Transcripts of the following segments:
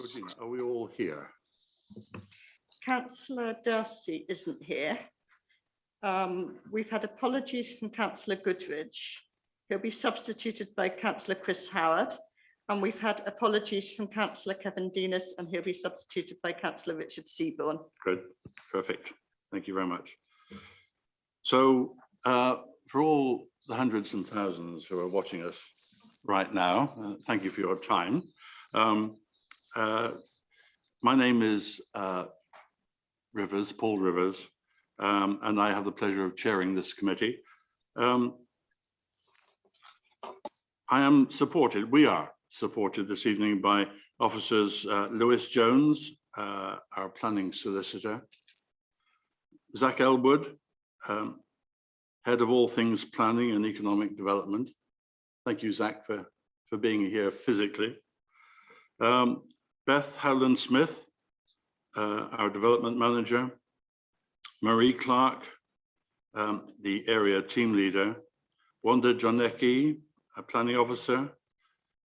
Georgina, are we all here? Councillor Darcy isn't here. We've had apologies from Councillor Goodridge. He'll be substituted by Councillor Chris Howard. And we've had apologies from Councillor Kevin Denis, and he'll be substituted by Councillor Richard Seaborn. Good, perfect. Thank you very much. So for all the hundreds and thousands who are watching us right now, thank you for your time. My name is Rivers, Paul Rivers, and I have the pleasure of chairing this committee. We are supported this evening by officers Lewis Jones, our planning solicitor, Zach Elwood, head of all things planning and economic development. Thank you, Zach, for being here physically. Beth Howland-Smith, our development manager, Marie Clark, the area team leader, Wanda Jonecki, a planning officer,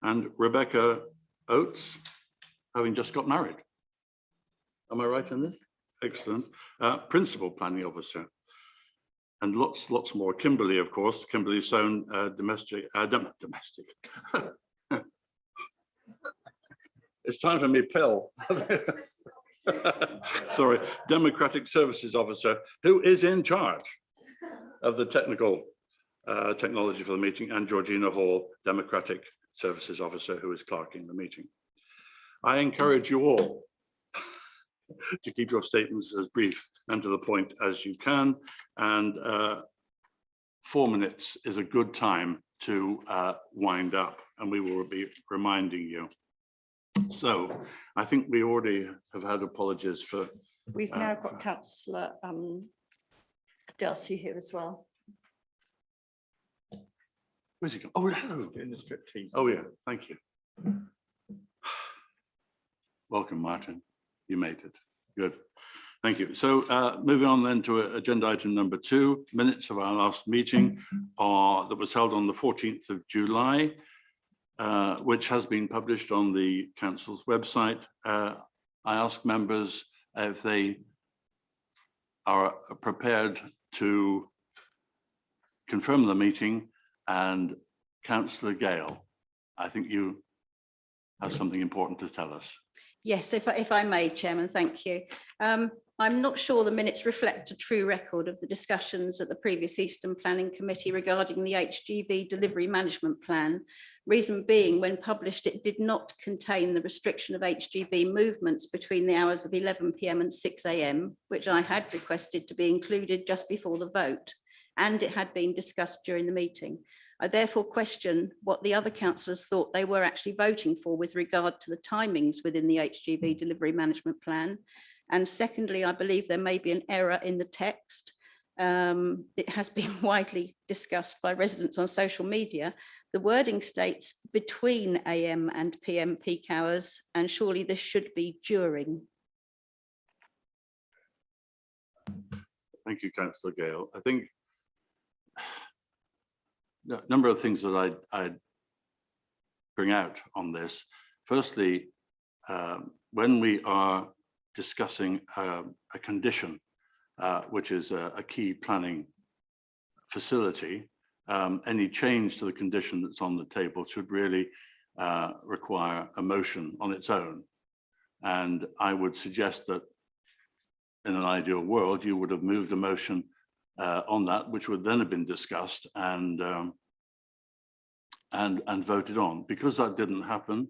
and Rebecca Oates, having just got married. Am I right in this? Excellent. Principal planning officer. And lots more. Kimberly, of course, Kimberly Sohn, domestic. It's time for me pill. Sorry, Democratic Services Officer, who is in charge of the technology for the meeting, and Georgina Hall, Democratic Services Officer, who is clerking the meeting. I encourage you all to keep your statements as brief and to the point as you can, and 4 minutes is a good time to wind up, and we will be reminding you. So I think we already have had apologies for. We've now got Councillor Darcy here as well. Where's he gone? Oh, hello. In the striptease. Oh yeah, thank you. Welcome, Martin. You made it. Good. Thank you. So moving on then to agenda item number 2, minutes of our last meeting that was held on the 14th of July. Which has been published on the council's website. I ask members if they are prepared to confirm the meeting, and Councillor Gale, I think you have something important to tell us. Yes, if I may, Chairman, thank you. I'm not sure the minutes reflect a true record of the discussions at the previous Eastern Planning Committee regarding the HGV delivery management plan. Reason being, when published, it did not contain the restriction of HGV movements between the hours of 11 PM and 6 AM, which I had requested to be included just before the vote, and it had been discussed during the meeting. I therefore question what the other councillors thought they were actually voting for with regard to the timings within the HGV delivery management plan. And secondly, I believe there may be an error in the text. It has been widely discussed by residents on social media. The wording states between AM and PM peak hours, and surely this should be during. Thank you, Councillor Gale. I think a number of things that I'd bring out on this. Firstly, when we are discussing a condition, which is a key planning facility, any change to the condition that's on the table should really require a motion on its own. And I would suggest that in an ideal world, you would have moved a motion on that, which would then have been discussed and voted on. Because that didn't happen,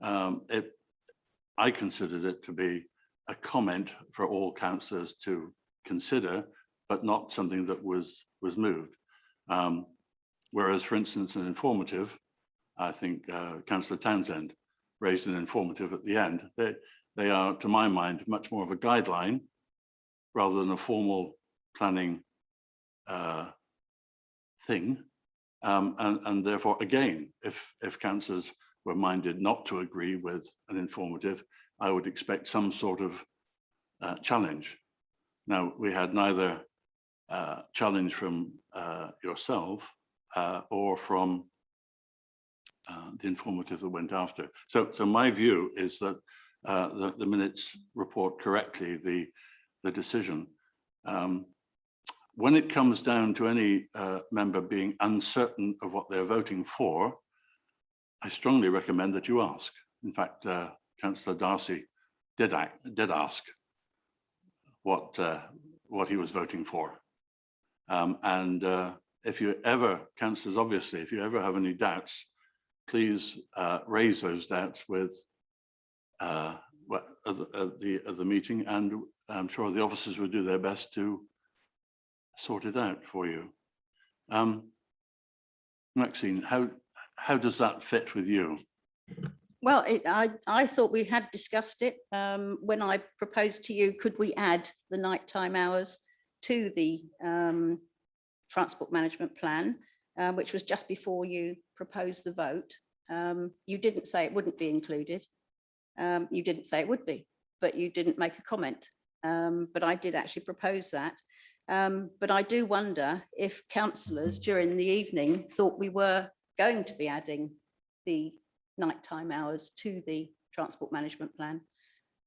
I considered it to be a comment for all councillors to consider, but not something that was moved. Whereas, for instance, an informative, I think Councillor Townsend raised an informative at the end. They are, to my mind, much more of a guideline rather than a formal planning thing. And therefore, again, if councillors were minded not to agree with an informative, I would expect some sort of challenge. Now, we had neither challenge from yourself or from the informative that went after. So my view is that the minutes report correctly the decision. When it comes down to any member being uncertain of what they're voting for, I strongly recommend that you ask. In fact, Councillor Darcy did ask what he was voting for. If you ever, councillors, obviously, if you ever have any doubts, please raise those doubts with the meeting, and I'm sure the officers will do their best to sort it out for you. Maxine, how does that fit with you? Well, I thought we had discussed it when I proposed to you, could we add the nighttime hours to the transport management plan, which was just before you proposed the vote. You didn't say it wouldn't be included. You didn't say it would be, but you didn't make a comment. But I did actually propose that. But I do wonder if councillors during the evening thought we were going to be adding the nighttime hours to the transport management plan.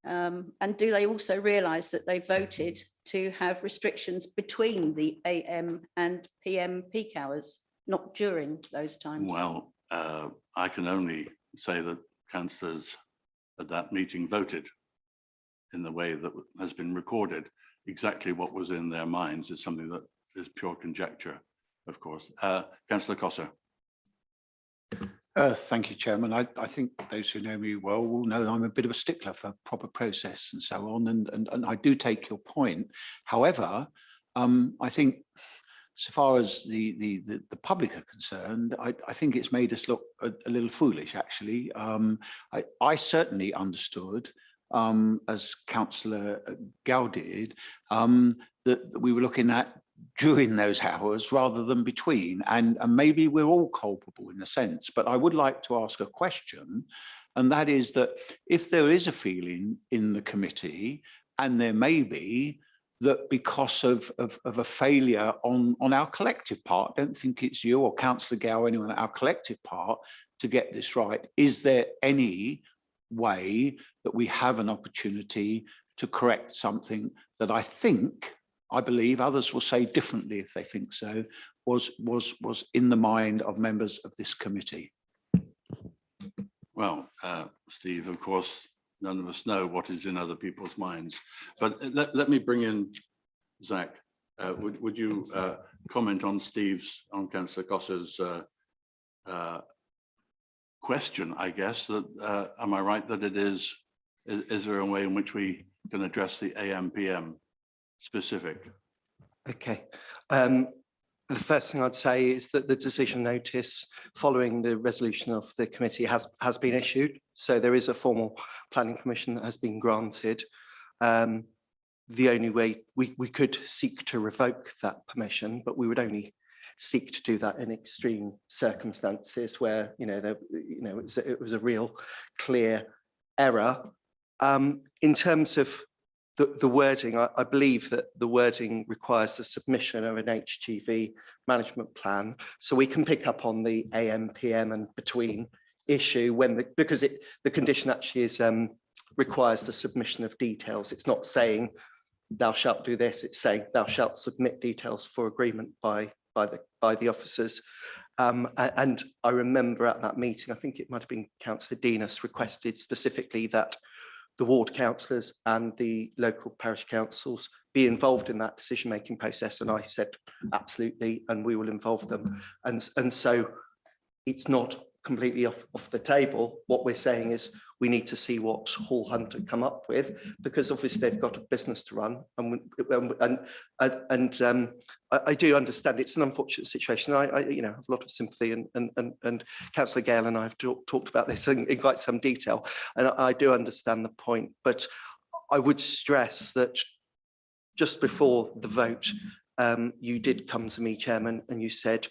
And do they also realise that they voted to have restrictions between the AM and PM peak hours, not during those times? Well, I can only say that councillors at that meeting voted in the way that has been recorded. Exactly what was in their minds is something that is pure conjecture, of course. Councillor Cossar. Thank you, Chairman. I think those who know me well will know that I'm a bit of a stickler for proper process and so on, and I do take your point. However, I think so far as the public are concerned, I think it's made us look a little foolish, actually. I certainly understood, as Councillor Gow did, that we were looking at during those hours rather than between, and maybe we're all culpable in a sense, but I would like to ask a question, and that is that if there is a feeling in the committee, and there may be, that because of a failure on our collective part, I don't think it's you or Councillor Gow, anyone, our collective part to get this right, is there any way that we have an opportunity to correct something that I believe others will say differently if they think so, was in the mind of members of this committee? Well, Steve, of course, none of us know what is in other people's minds, but let me bring in Zach. Would you comment on Councillor Cossar's question, I guess, that am I right that it is there a way in which we can address the AM/PM specific? Okay. The first thing I'd say is that the decision notice following the resolution of the committee has been issued. So there is a formal planning permission that has been granted. The only way we could seek to revoke that permission, but we would only seek to do that in extreme circumstances where it was a real clear error. In terms of the wording, I believe that the wording requires the submission of an HGV management plan, so we can pick up on the AM, PM and between issue because the condition actually is requires the submission of details. It's not saying thou shalt do this, it's saying thou shalt submit details for agreement by the officers. And I remember at that meeting, I think it might have been Councillor Dinas requested specifically that the ward councillors and the local parish councils be involved in that decision-making process. And I said, absolutely, and we will involve them. And so it's not completely off the table. What we're saying is we need to see what Hall Hunt have come up with, because obviously they've got a business to run. And I do understand it's an unfortunate situation. I have a lot of sympathy, and Councillor Gale and I have talked about this in quite some detail, and I do understand the point. But I would stress that just before the vote, you did come to me, Chairman, and you said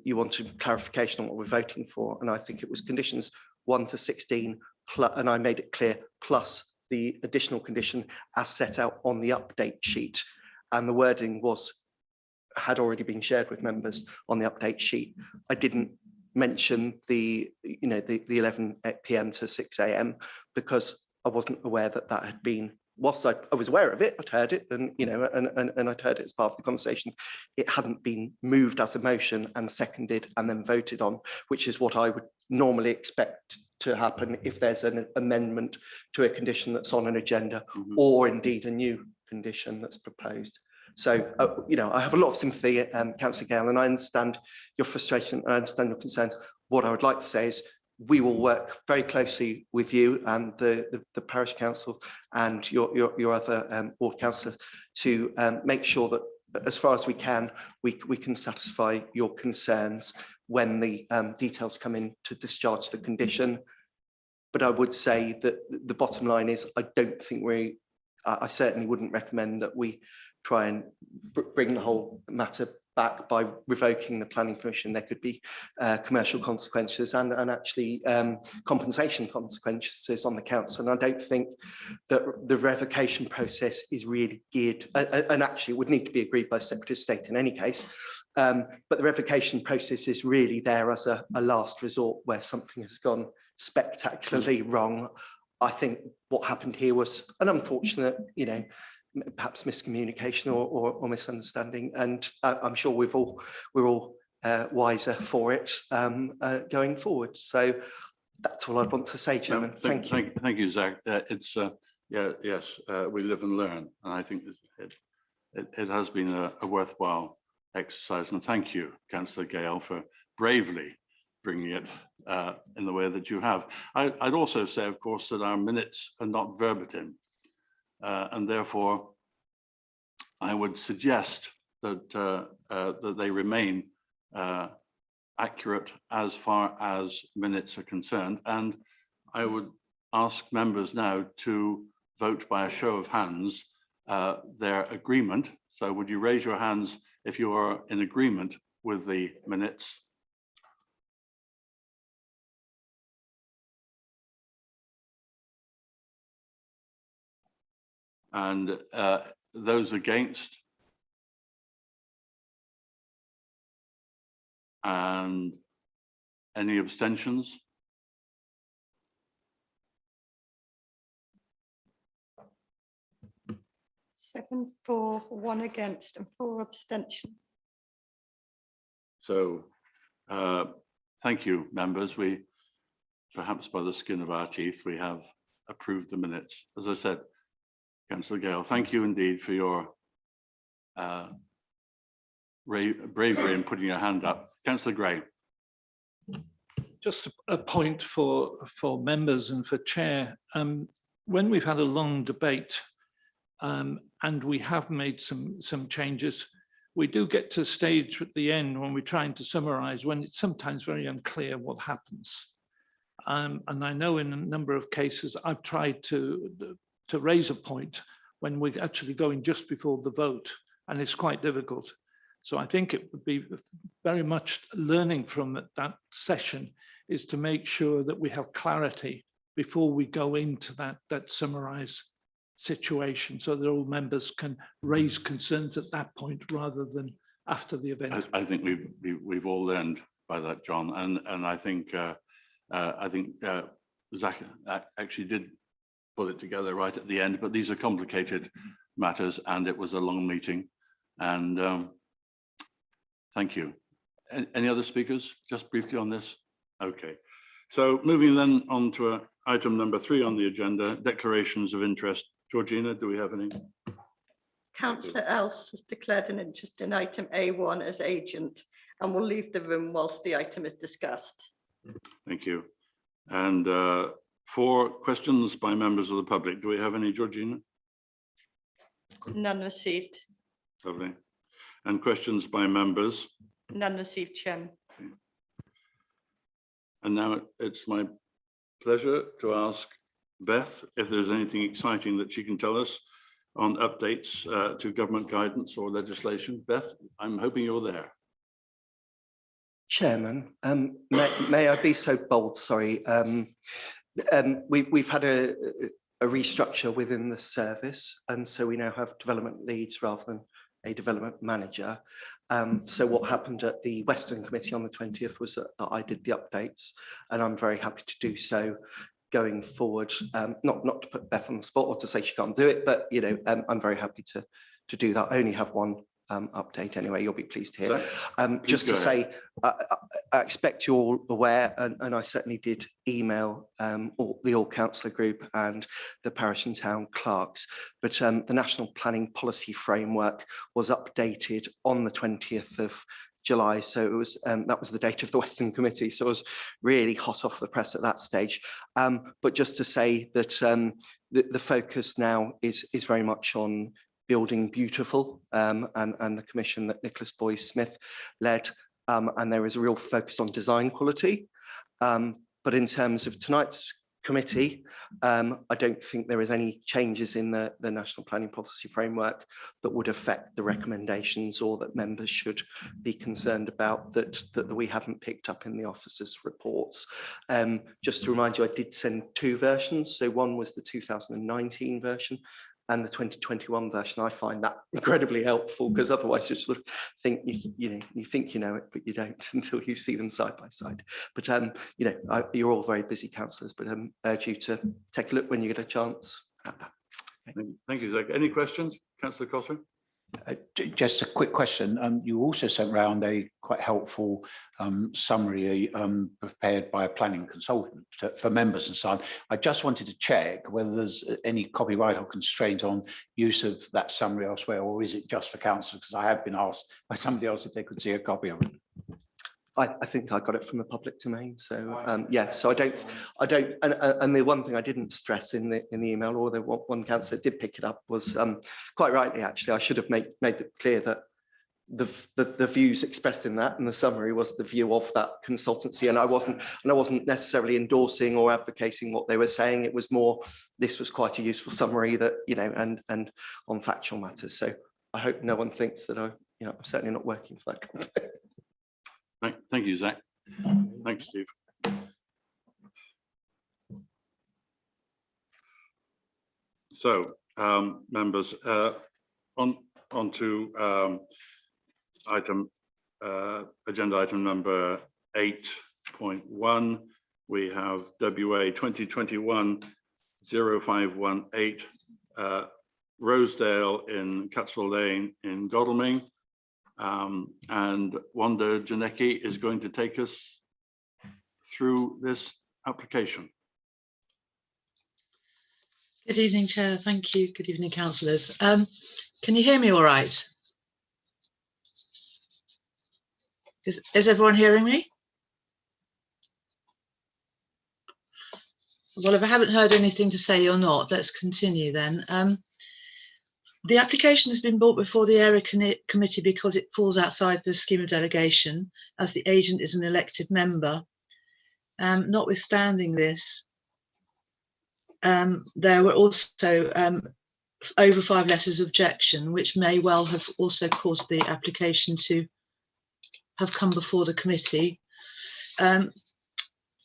you wanted clarification on what we're voting for, and I think it was conditions 1 to 16, and I made it clear, plus the additional condition as set out on the update sheet, and the wording had already been shared with members on the update sheet. I didn't mention the 11 PM to 6 AM because I wasn't aware that that had been, whilst I was aware of it, I'd heard it, and you know, and I'd heard it as part of the conversation. It hadn't been moved as a motion and seconded and then voted on, which is what I would normally expect to happen if there's an amendment to a condition that's on an agenda, or indeed a new condition that's proposed. So, you know, I have a lot of sympathy, Councillor Gale, and I understand your frustration, and I understand your concerns. What I would like to say is we will work very closely with you and the Parish Council and your other ward councillor to make sure that as far as we can satisfy your concerns when the details come in to discharge the condition. But I would say that the bottom line is I don't think I certainly wouldn't recommend that we try and bring the whole matter back by revoking the planning permission. There could be commercial consequences and actually compensation consequences on the council. And I don't think that the revocation process is really geared, and actually it would need to be agreed by Secretary of State in any case. But the revocation process is really there as a last resort where something has gone spectacularly wrong. I think what happened here was an unfortunate, you know, perhaps miscommunication or misunderstanding, and I'm sure we're all wiser for it going forward. So that's all I'd want to say, Chairman. Thank you. Thank you, Zach. It's yes, we live and learn, and I think it has been a worthwhile exercise. And thank you, Councillor Gale, for bravely bringing it in the way that you have. I'd also say, of course, that our minutes are not verbatim. And therefore, I would suggest that that they remain accurate as far as minutes are concerned. And I would ask members now to vote by a show of hands their agreement. So would you raise your hands if you are in agreement with the minutes? And those against? And any abstentions? Seven for, 1 against and 4 abstention. So thank you, members. We, perhaps by the skin of our teeth, we have approved the minutes. As I said, Councillor Gale, thank you indeed for your bravery in putting your hand up. Councillor Gray. Just a point for members and for chair. When we've had a long debate and we have made some changes, we do get to a stage at the end when we're trying to summarise, when it's sometimes very unclear what happens. And I know in a number of cases I've tried to raise a point when we're actually going just before the vote, and it's quite difficult. So I think it would be very much learning from that session is to make sure that we have clarity before we go into that summarise situation, so that all members can raise concerns at that point rather than after the event. I think we've all learned by that, John, and I think Zach actually did put it together right at the end, but these are complicated matters and it was a long meeting, and thank you. Any other speakers just briefly on this? Okay, so moving then on to item number 3 on the agenda, declarations of interest. Georgina, do we have any? Councillor Else has declared an interest in item A1 as agent and will leave the room whilst the item is discussed. Thank you. And 4 questions by members of the public. Do we have any, Georgina? None received. Lovely. And questions by members? None received, Chairman. Okay. And now it's my pleasure to ask Beth if there's anything exciting that she can tell us on updates to government guidance or legislation. Beth, I'm hoping you're there. Chairman, may I be so bold? Sorry. We've had a restructure within the service, and so we now have development leads rather than a development manager. So what happened at the Western Committee on the 20th was that I did the updates, and I'm very happy to do so going forward. Not to put Beth on the spot or to say she can't do it, but you know, I'm very happy to do that. I only have one update anyway, you'll be pleased to hear. Just to say, I expect you're all aware, and I certainly did email the All Councillor group and the parish and town clerks, but the National Planning Policy Framework was updated on the 20th of July, so it was that was the date of the Western Committee, so it was really hot off the press at that stage. But just to say that the focus now is very much on building beautiful, and the commission that Nicholas Boys-Smith led, and there is a real focus on design quality. But in terms of tonight's committee, I don't think there is any changes in the National Planning Policy Framework that would affect the recommendations or that members should be concerned about that we haven't picked up in the officers' reports. Just to remind you, I did send two versions. So one was the 2019 version and the 2021 version. I find that incredibly helpful, because otherwise you sort of think you think you know it, but you don't until you see them side by side. But you know, you're all very busy councillors, but urge you to take a look when you get a chance at that. Okay. Thank you, Zach. Any questions, Councillor Cotter? Just a quick question. You also sent round a quite helpful summary prepared by a planning consultant for members and so on. I just wanted to check whether there's any copyright or constraint on use of that summary elsewhere, or is it just for council? Because I have been asked by somebody else if they could see a copy of it. I think I got it from the public domain. So yes, so I don't, and the one thing I didn't stress in the email, or the one councillor did pick it up, was quite rightly actually, I should have made it clear that the views expressed in that and the summary was the view of that consultancy, and I wasn't necessarily endorsing or advocating what they were saying. It was more, this was quite a useful summary that, you know, and on factual matters. So I hope no one thinks that I'm certainly not working for that company. Thank you, Zach. Thanks, Steve. So, members, on to agenda item number 8.1. We have WA 2021-0518, Rosedale in Catchall Lane in Godalming. And Wanda Janecki is going to take us through this application. Good evening, Chair. Thank you. Good evening, councillors. Can you hear me all right? Is everyone hearing me? Well, if I haven't heard anything to say or not, let's continue then. The application has been brought before the Area Committee because it falls outside the scheme of delegation, as the agent is an elected member. Notwithstanding this, there were also over 5 letters of objection, which may well have also caused the application to have come before the committee.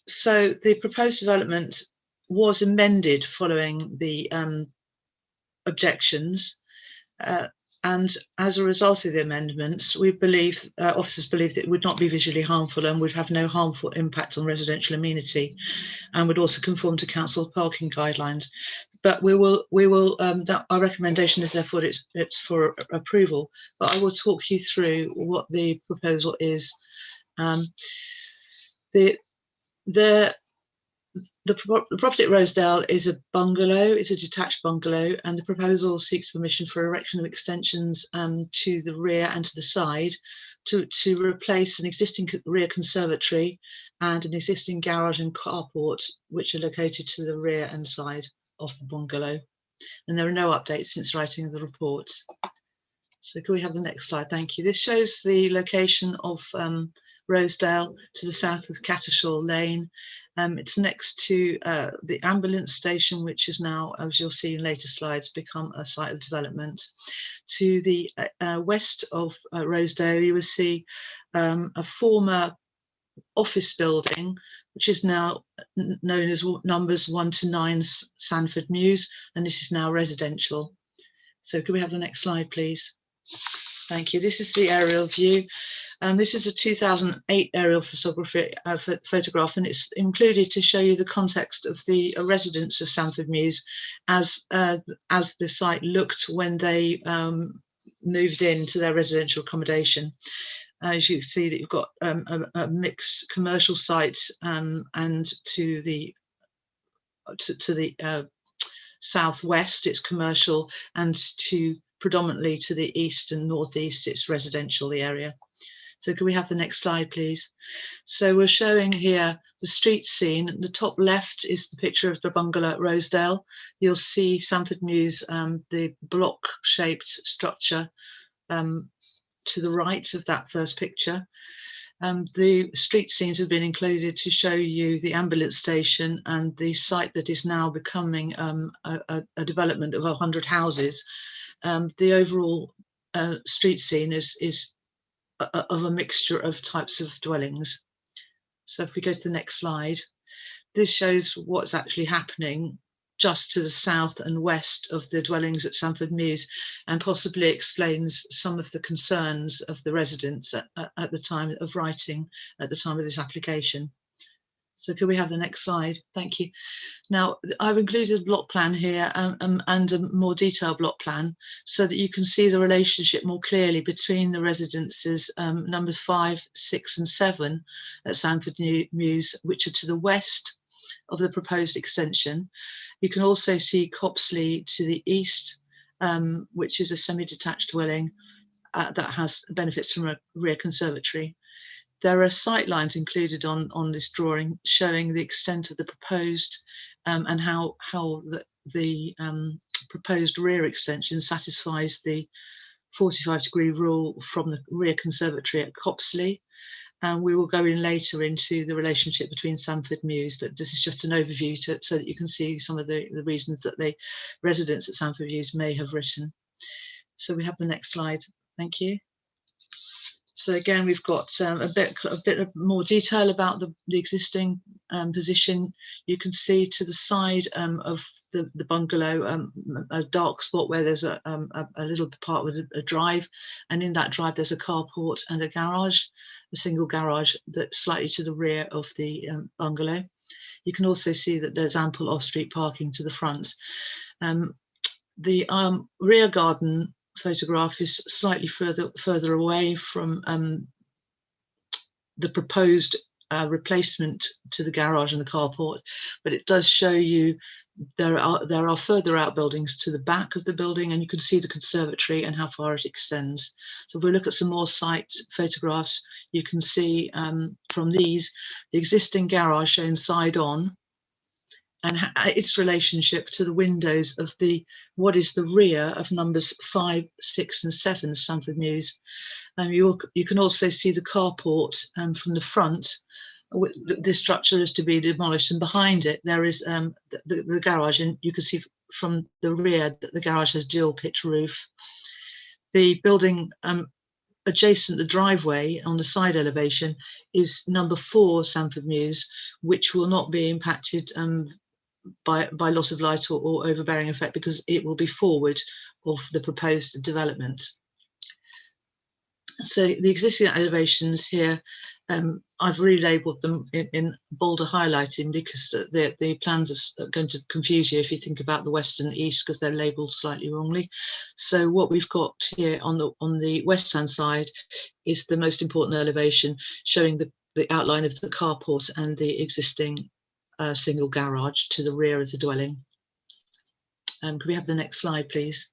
So the proposed development was amended following the objections. And as a result of the amendments, we believe, officers believe, that it would not be visually harmful and would have no harmful impact on residential amenity, and would also conform to council parking guidelines. But our recommendation is therefore it's for approval. But I will talk you through what the proposal is. The property at Rosedale is a bungalow, it's a detached bungalow, and the proposal seeks permission for erection of extensions to the rear and to the side to replace an existing rear conservatory and an existing garage and carport, which are located to the rear and side of the bungalow. And there are no updates since writing of the report. So can we have the next slide? Thank you. This shows the location of Rosedale to the south of Cattershall Lane. It's next to the ambulance station, which is now, as you'll see in later slides, become a site of development. To the west of Rosedale, you will see a former office building, which is now known as numbers 1 to 9 Sanford Mews, and this is now residential. So can we have the next slide, please? Thank you. This is the aerial view. This is a 2008 aerial photography photograph, and it's included to show you the context of the residents of Sanford Mews as the site looked when they moved into their residential accommodation. As you see that you've got a mixed commercial site, and to the southwest it's commercial, and predominantly to the east and northeast it's residential, the area. So can we have the next slide, please? So we're showing here the street scene. The top left is the picture of the bungalow at Rosedale. You'll see Sanford Mews, the block-shaped structure to the right of that first picture. The street scenes have been included to show you the ambulance station and the site that is now becoming a development of 100 houses. The overall street scene is of a mixture of types of dwellings. So if we go to the next slide, this shows what's actually happening just to the south and west of the dwellings at Sanford Mews, and possibly explains some of the concerns of the residents at the time of writing, at the time of this application. So could we have the next slide? Thank you. Now, I've included a block plan here and a more detailed block plan so that you can see the relationship more clearly between the residences numbers 5, 6 and 7 at Sanford Mews, which are to the west of the proposed extension. You can also see Copsley to the east, which is a semi-detached dwelling that has benefits from a rear conservatory. There are sight lines included on this drawing showing the extent of the proposed and how the proposed rear extension satisfies the 45-degree rule from the rear conservatory at Copsley. And we will go in later into the relationship between Sanford Mews, but this is just an overview so that you can see some of the reasons that the residents at Sanford Mews may have written. So we have the next slide. Thank you. So again, we've got a bit more detail about the existing position. You can see to the side of the bungalow a dark spot where there's a little part with a drive, and in that drive there's a carport and a garage, a single garage that's slightly to the rear of the bungalow. You can also see that there's ample off-street parking to the front. The rear garden photograph is slightly further away from the proposed replacement to the garage and the carport, but it does show you there are further outbuildings to the back of the building, and you can see the conservatory and how far it extends. So if we look at some more site photographs, you can see from these the existing garage shown side on, and its relationship to the windows of what is the rear of numbers 5, 6 and 7 Sanford Mews. You can also see the carport from the front. This structure is to be demolished, and behind it there is the garage, and you can see from the rear that the garage has dual pitch roof. The building adjacent the driveway on the side elevation is number 4 Sanford Mews, which will not be impacted by loss of light or overbearing effect, because it will be forward of the proposed development. So the existing elevations here, I've relabeled them in bolder highlighting, because the plans are going to confuse you if you think about the west and east, because they're labelled slightly wrongly. So what we've got here on the west hand side is the most important elevation, showing the outline of the carport and the existing single garage to the rear of the dwelling. Could we have the next slide, please?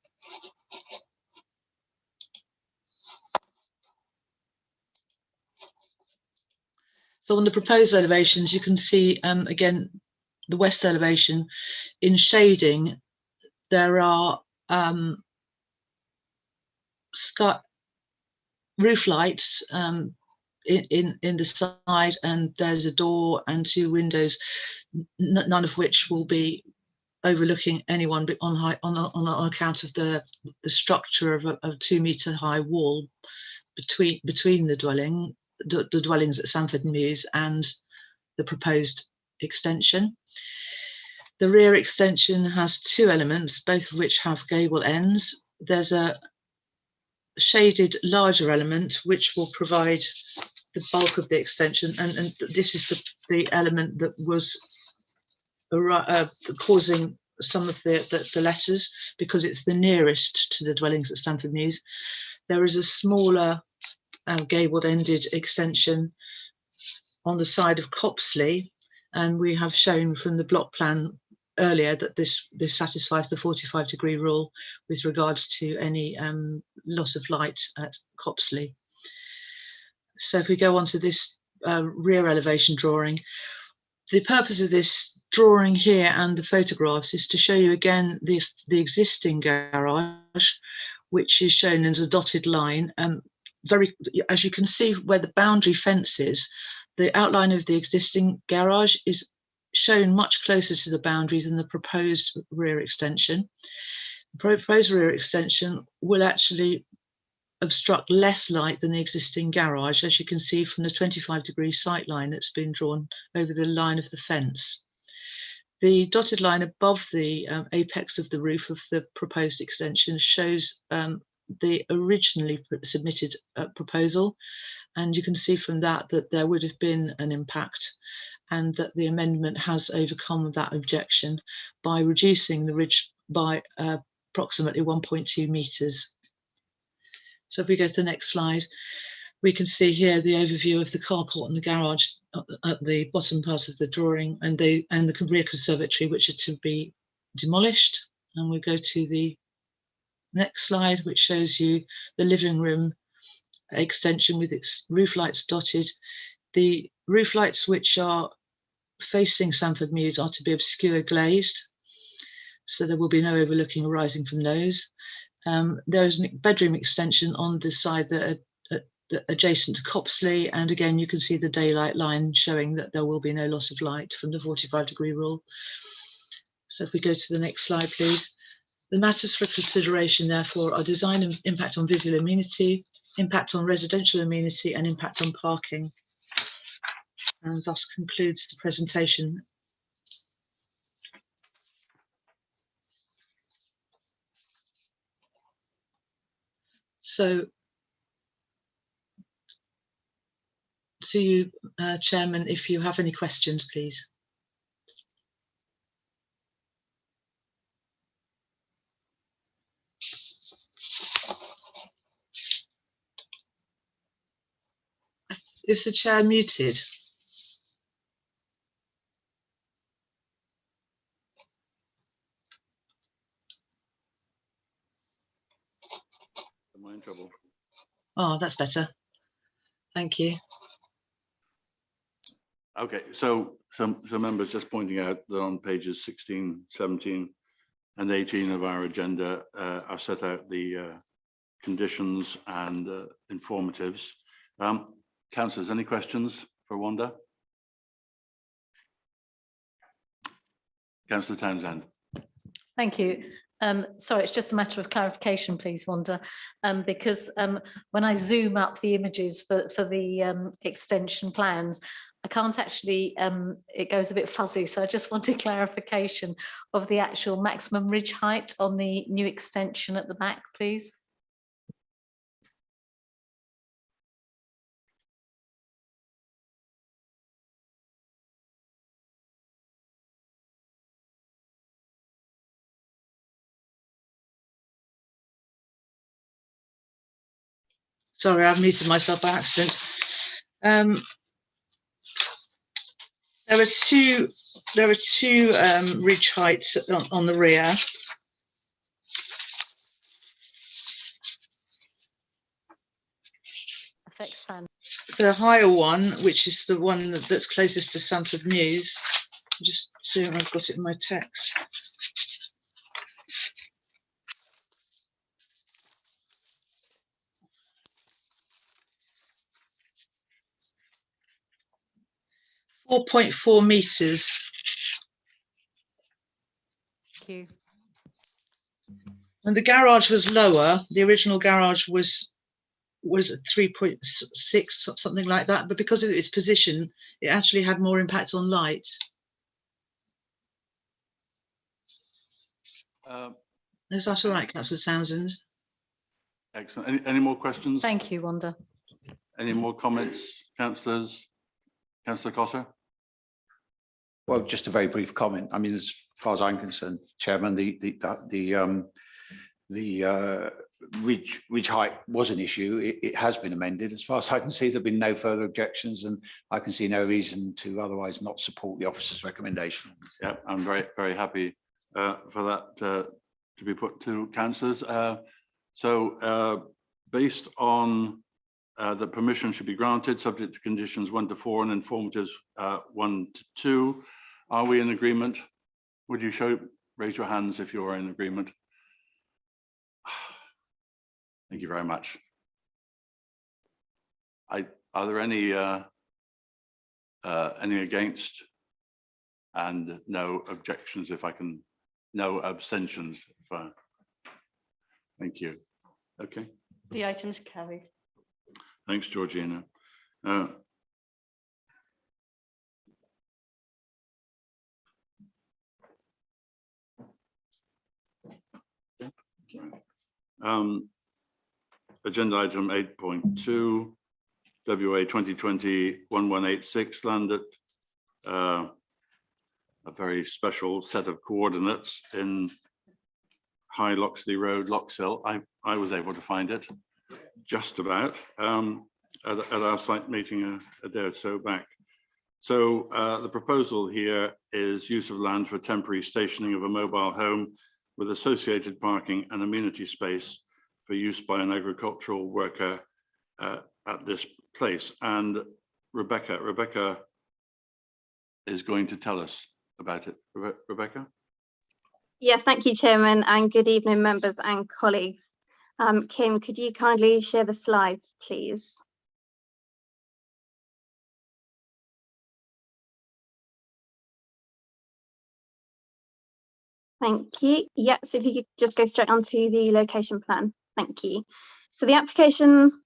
So on the proposed elevations, you can see again the west elevation in shading. There are roof lights in the side, and there's a door and 2 windows, none of which will be overlooking anyone on account of the structure of a 2-meter high wall between the dwellings at Sanford Mews and the proposed extension. The rear extension has 2 elements, both of which have gable ends. There's a shaded larger element, which will provide the bulk of the extension. And this is the element that was causing some of the letters, because it's the nearest to the dwellings at Stamford Mews. There is a smaller gabled-ended extension on the side of Copsley, and we have shown from the block plan earlier that this satisfies the 45-degree rule with regards to any loss of light at Copsley. So if we go on to this rear elevation drawing, the purpose of this drawing here and the photographs is to show you again the existing garage, which is shown as a dotted line. As you can see where the boundary fence is, the outline of the existing garage is shown much closer to the boundaries than the proposed rear extension. The proposed rear extension will actually obstruct less light than the existing garage, as you can see from the 25-degree sight line that's been drawn over the line of the fence. The dotted line above the apex of the roof of the proposed extension shows the originally submitted proposal, and you can see from that that there would have been an impact, and that the amendment has overcome that objection by reducing the ridge by approximately 1.2 metres. So if we go to the next slide, we can see here the overview of the carport and the garage at the bottom part of the drawing, and the rear conservatory, which are to be demolished. And we go to the next slide, which shows you the living room extension with its roof lights dotted. The roof lights which are facing Stamford Mews are to be obscure glazed, so there will be no overlooking arising from those. There is a bedroom extension on the side that adjacent to Copsley, and again you can see the daylight line showing that there will be no loss of light from the 45-degree rule. So if we go to the next slide, please. The matters for consideration, therefore, are design and impact on visual amenity, impact on residential amenity, and impact on parking. And thus concludes the presentation. So, to you, Chairman, if you have any questions, please. Is the chair muted? Am I in trouble? Oh, that's better. Thank you. Okay, so some members just pointing out that on pages 16, 17 and 18 of our agenda are set out the conditions and informatives. Councillors, any questions for Wanda? Councillor Townsend. Thank you. Sorry, it's just a matter of clarification, please, Wanda, because when I zoom up the images for the extension plans, I can't actually, it goes a bit fuzzy, so I just wanted clarification of the actual maximum ridge height on the new extension at the back, please. Sorry, I've muted myself by accident. There are two ridge heights on the rear. Affects sand. The higher one, which is the one that's closest to Stamford Mews, just see if I've got it in my text. .4 meters. Thank you. And the garage was lower. The original garage was at 3.6, something like that. But because of its position, it actually had more impact on light. Um, Is that all right, Councillor Townsend? Excellent. Any more questions? Thank you, Wanda. Any more comments, councillors? Councillor Cotter? Well, just a very brief comment. I mean, as far as I'm concerned, Chairman, the ridge height was an issue. It has been amended. As far as I can see, there have been no further objections, and I can see no reason to otherwise not support the officer's recommendation. Yeah, I'm very happy for that to be put to councillors. Based on the permission should be granted, subject to conditions 1 to 4 and informatives 1 to 2. Are we in agreement? Would you raise your hands if you're in agreement? Thank you very much. Are there any against? And no objections, if I can, no abstentions. Thank you. Okay. The item's carried. Thanks, Georgina. Agenda item 8.2, WA 2020-1186, land at a very special set of coordinates in High Loxley Road, Loxhill. I was able to find it just about at our site meeting a day or so back. So the proposal here is use of land for temporary stationing of a mobile home with associated parking and amenity space for use by an agricultural worker at this place. And Rebecca is going to tell us about it. Rebecca? Yes, thank you, Chairman, and good evening, members and colleagues. Kim, could you kindly share the slides, please? Thank you. Yeah, so if you could just go straight onto the location plan. Thank you. So the application,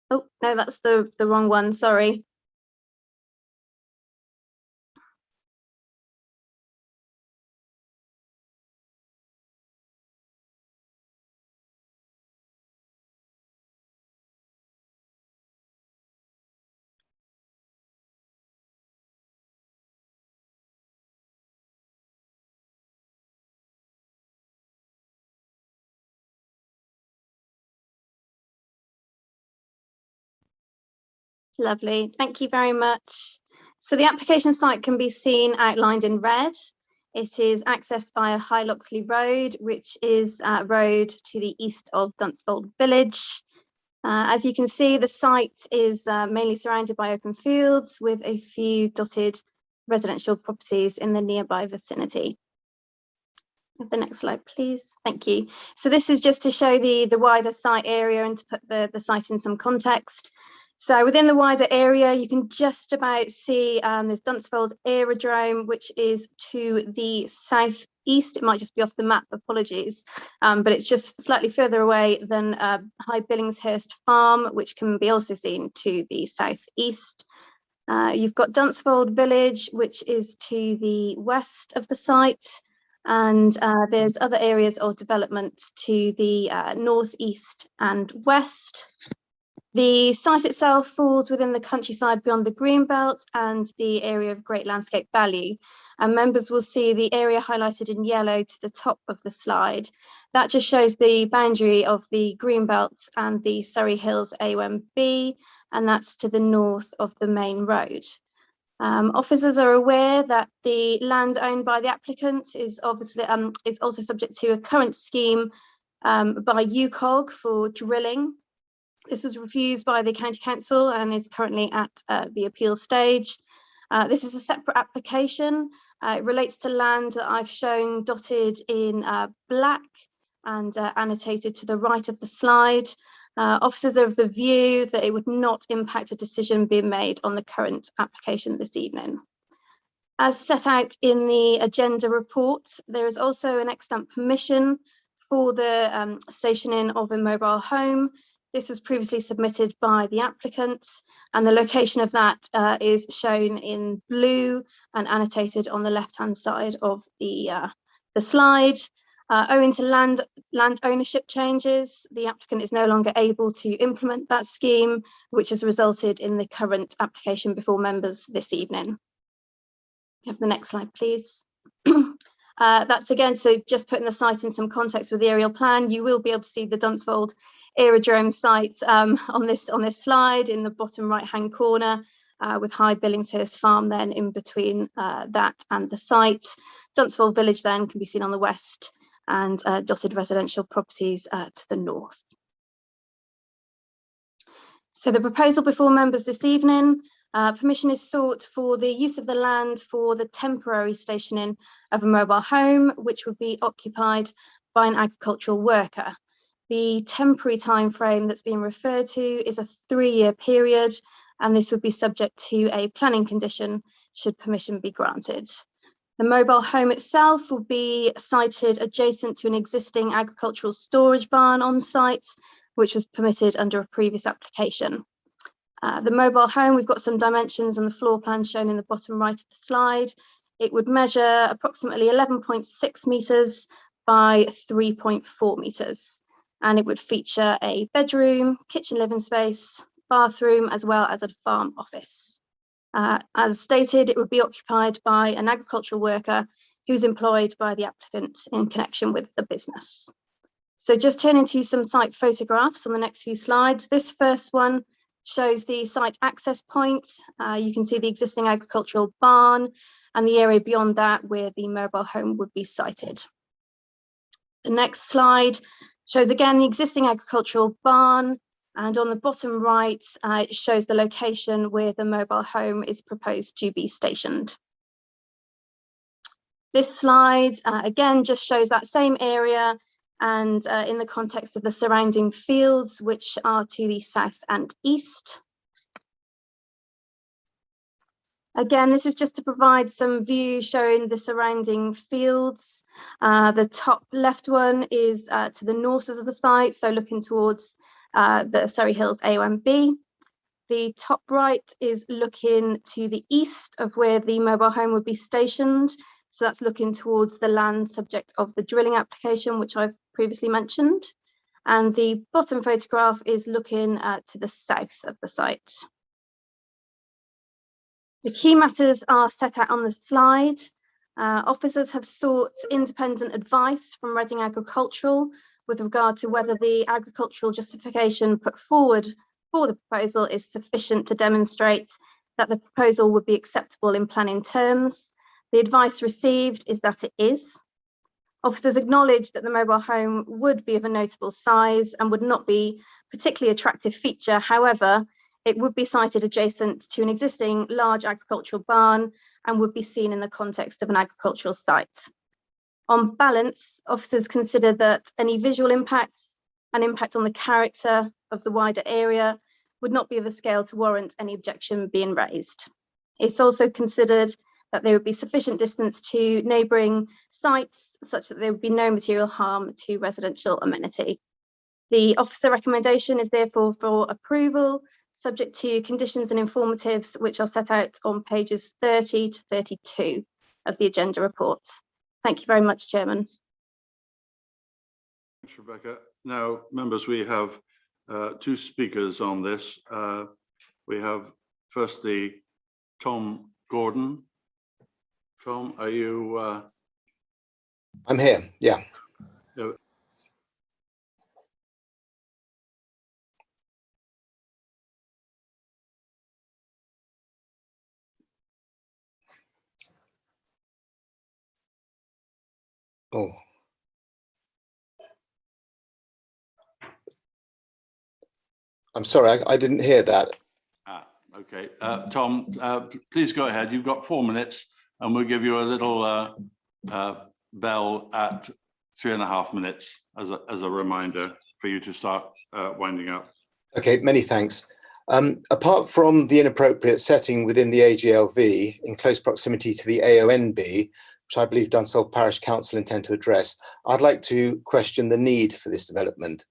oh, no, that's the wrong one, sorry. Lovely, thank you very much. So the application site can be seen outlined in red. It is accessed via High Loxley Road, which is a road to the east of Dunsfold village. As you can see, the site is mainly surrounded by open fields with a few dotted residential properties in the nearby vicinity. The next slide, please. Thank you. So this is just to show the wider site area and to put the site in some context. So within the wider area, you can just about see there's Dunsfold Aerodrome, which is to the southeast. It might just be off the map, apologies, but it's just slightly further away than High Billingshurst Farm, which can be also seen to the southeast. You've got Dunsfold Village, which is to the west of the site, and there's other areas of development to the northeast and west. The site itself falls within the countryside beyond the greenbelt and the area of great landscape value. And members will see the area highlighted in yellow to the top of the slide. That just shows the boundary of the greenbelt and the Surrey Hills AOMB, and that's to the north of the main road. Officers are aware that the land owned by the applicant is obviously is also subject to a current scheme by UCOG for drilling. This was refused by the County Council and is currently at the appeal stage. This is a separate application. It relates to land that I've shown dotted in black and annotated to the right of the slide. Officers are of the view that it would not impact a decision being made on the current application this evening. As set out in the agenda report, there is also an extant permission for the stationing of a mobile home. This was previously submitted by the applicant, and the location of that is shown in blue and annotated on the left-hand side of the slide. Owing to land ownership changes, the applicant is no longer able to implement that scheme, which has resulted in the current application before members this evening. Have the next slide, please. That's again, so just putting the site in some context with the aerial plan, you will be able to see the Dunsfold aerodrome site on this slide in the bottom right-hand corner, with High Billingshurst Farm then in between that and the site. Dunsfold Village then can be seen on the west, and dotted residential properties to the north. So the proposal before members this evening, permission is sought for the use of the land for the temporary stationing of a mobile home, which would be occupied by an agricultural worker. The temporary time frame that's being referred to is a 3-year period, and this would be subject to a planning condition should permission be granted. The mobile home itself will be sited adjacent to an existing agricultural storage barn on site, which was permitted under a previous application. The mobile home, we've got some dimensions on the floor plan shown in the bottom right of the slide. It would measure approximately 11.6 metres by 3.4 metres, and it would feature a bedroom, kitchen living space, bathroom, as well as a farm office. As stated, it would be occupied by an agricultural worker who's employed by the applicant in connection with the business. So just turning to some site photographs on the next few slides. This first one shows the site access point. You can see the existing agricultural barn and the area beyond that where the mobile home would be sited. The next slide shows again the existing agricultural barn, and on the bottom right, it shows the location where the mobile home is proposed to be stationed. This slide, again, just shows that same area and in the context of the surrounding fields, which are to the south and east. Again, this is just to provide some view showing the surrounding fields. The top left one is to the north of the site, so looking towards the Surrey Hills AONB. The top right is looking to the east of where the mobile home would be stationed. So that's looking towards the land subject of the drilling application, which I've previously mentioned. And the bottom photograph is looking to the south of the site. The key matters are set out on the slide. Officers have sought independent advice from Reading Agricultural with regard to whether the agricultural justification put forward for the proposal is sufficient to demonstrate that the proposal would be acceptable in planning terms. The advice received is that it is. Officers acknowledge that the mobile home would be of a notable size and would not be a particularly attractive feature. However, it would be sited adjacent to an existing large agricultural barn and would be seen in the context of an agricultural site. On balance, officers consider that any visual impacts and impact on the character of the wider area would not be of a scale to warrant any objection being raised. It's also considered that there would be sufficient distance to neighbouring sites such that there would be no material harm to residential amenity. The officer recommendation is therefore for approval, subject to conditions and informatives which are set out on pages 30 to 32 of the agenda report. Thank you very much, Chairman. Thanks, Rebecca. Now, members, we have two speakers on this. We have firstly Tom Gordon. Tom, are you? I'm here, yeah. Oh. I'm sorry, I didn't hear that. Okay, Tom, please go ahead. You've got 4 minutes and we'll give you a little bell at 3.5 minutes as a reminder for you to start winding up. Okay, many thanks. Apart from the inappropriate setting within the AGLV in close proximity to the AONB, which I believe Dunsfold Parish Council intend to address, I'd like to question the need for this development.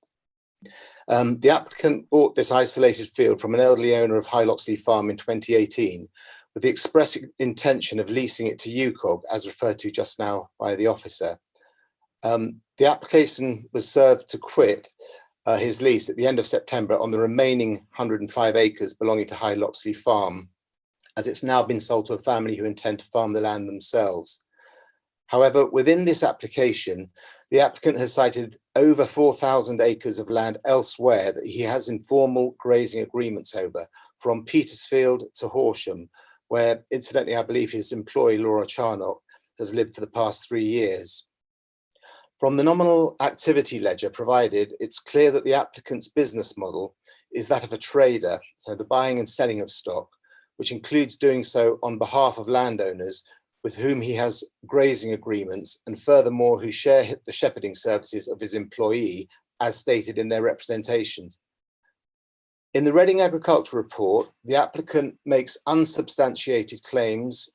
The applicant bought this isolated field from an elderly owner of High Loxley Farm in 2018 with the express intention of leasing it to UCOG, as referred to just now by the officer. The application was served to quit his lease at the end of September on the remaining 105 acres belonging to High Loxley Farm, as it's now been sold to a family who intend to farm the land themselves. However, within this application, the applicant has cited over 4,000 acres of land elsewhere that he has informal grazing agreements over, from Petersfield to Horsham, where incidentally, I believe his employee, Laura Charnock, has lived for the past 3 years. From the nominal activity ledger provided, it's clear that the applicant's business model is that of a trader, so the buying and selling of stock, which includes doing so on behalf of landowners with whom he has grazing agreements, and furthermore who share the shepherding services of his employee, as stated in their representations. In the Reading Agriculture Report, the applicant makes unsubstantiated claims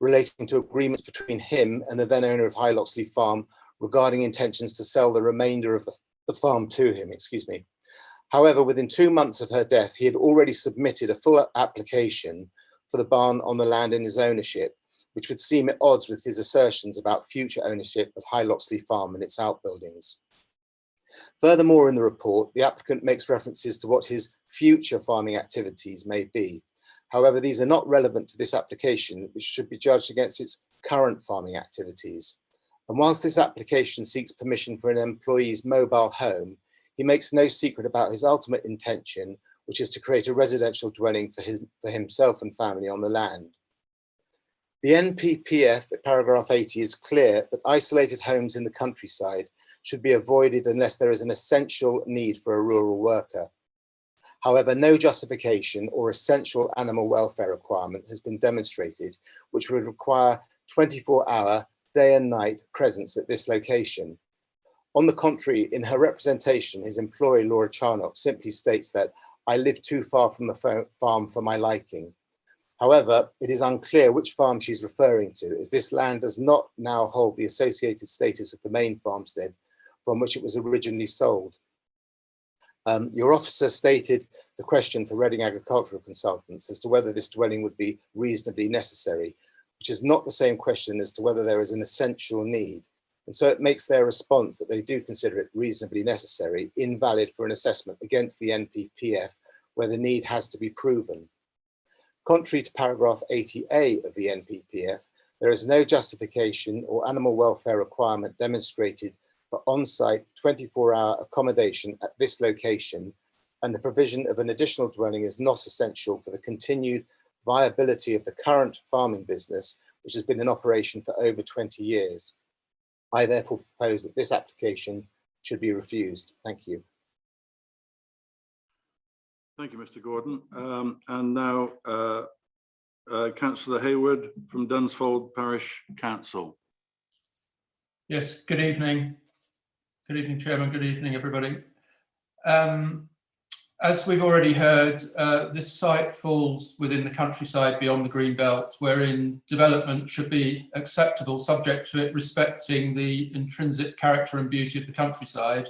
relating to agreements between him and the then owner of High Loxley Farm regarding intentions to sell the remainder of the farm to him, However, within 2 months of her death, he had already submitted a full application for the barn on the land in his ownership, which would seem at odds with his assertions about future ownership of High Loxley Farm and its outbuildings. Furthermore, in the report, the applicant makes references to what his future farming activities may be. However, these are not relevant to this application, which should be judged against its current farming activities. And whilst this application seeks permission for an employee's mobile home, he makes no secret about his ultimate intention, which is to create a residential dwelling for himself and family on the land. The NPPF at paragraph 80 is clear that isolated homes in the countryside should be avoided unless there is an essential need for a rural worker. However, no justification or essential animal welfare requirement has been demonstrated, which would require 24-hour day and night presence at this location. On the contrary, in her representation, his employee, Laura Charnock, simply states that I live too far from the farm for my liking. However, it is unclear which farm she's referring to, as this land does not now hold the associated status of the main farmstead from which it was originally sold. Your officer stated the question for Reading Agricultural Consultants as to whether this dwelling would be reasonably necessary, which is not the same question as to whether there is an essential need. And so it makes their response that they do consider it reasonably necessary invalid for an assessment against the NPPF where the need has to be proven. Contrary to paragraph 80A of the NPPF, there is no justification or animal welfare requirement demonstrated for on-site 24-hour accommodation at this location, and the provision of an additional dwelling is not essential for the continued viability of the current farming business, which has been in operation for over 20 years. I therefore propose that this application should be refused. Thank you. Thank you, Mr. Gordon. And now Councillor Hayward from Dunsfold Parish Council. Yes, good evening. Good evening, Chairman. Good evening, everybody. As we've already heard, this site falls within the countryside beyond the green belt, wherein development should be acceptable, subject to it respecting the intrinsic character and beauty of the countryside.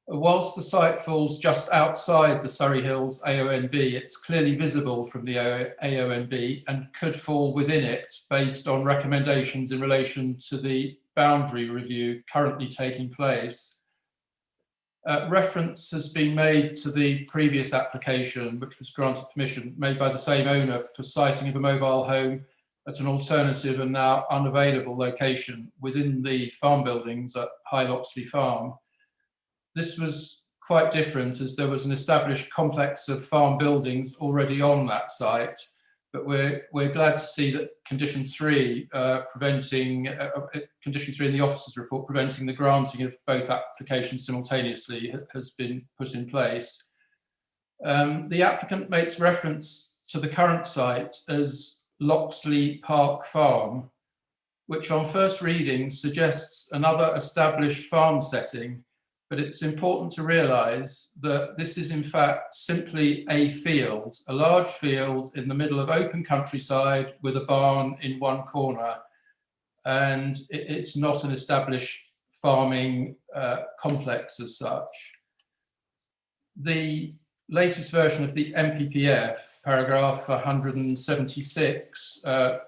Whilst the site falls just outside the Surrey Hills AONB, it's clearly visible from the AONB and could fall within it based on recommendations in relation to the boundary review currently taking place. Reference has been made to the previous application, which was granted permission, made by the same owner for siting of a mobile home at an alternative and now unavailable location within the farm buildings at High Loxley Farm. This was quite different as there was an established complex of farm buildings already on that site, but we're glad to see that condition 3 condition 3 in the officer's report preventing the granting of both applications simultaneously has been put in place. The applicant makes reference to the current site as Loxley Park Farm, which on first reading suggests another established farm setting, but it's important to realise that this is in fact simply a field, a large field in the middle of open countryside with a barn in one corner, and it's not an established farming complex as such. The latest version of the NPPF, paragraph 176,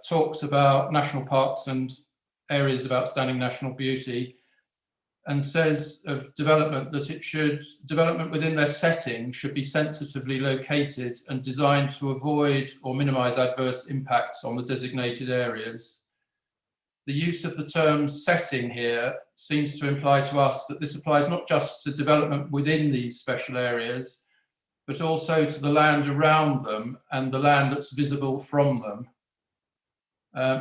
talks about national parks and areas of outstanding national beauty, and says of development that development within their setting should be sensitively located and designed to avoid or minimise adverse impacts on the designated areas. The use of the term setting here seems to imply to us that this applies not just to development within these special areas, but also to the land around them and the land that's visible from them.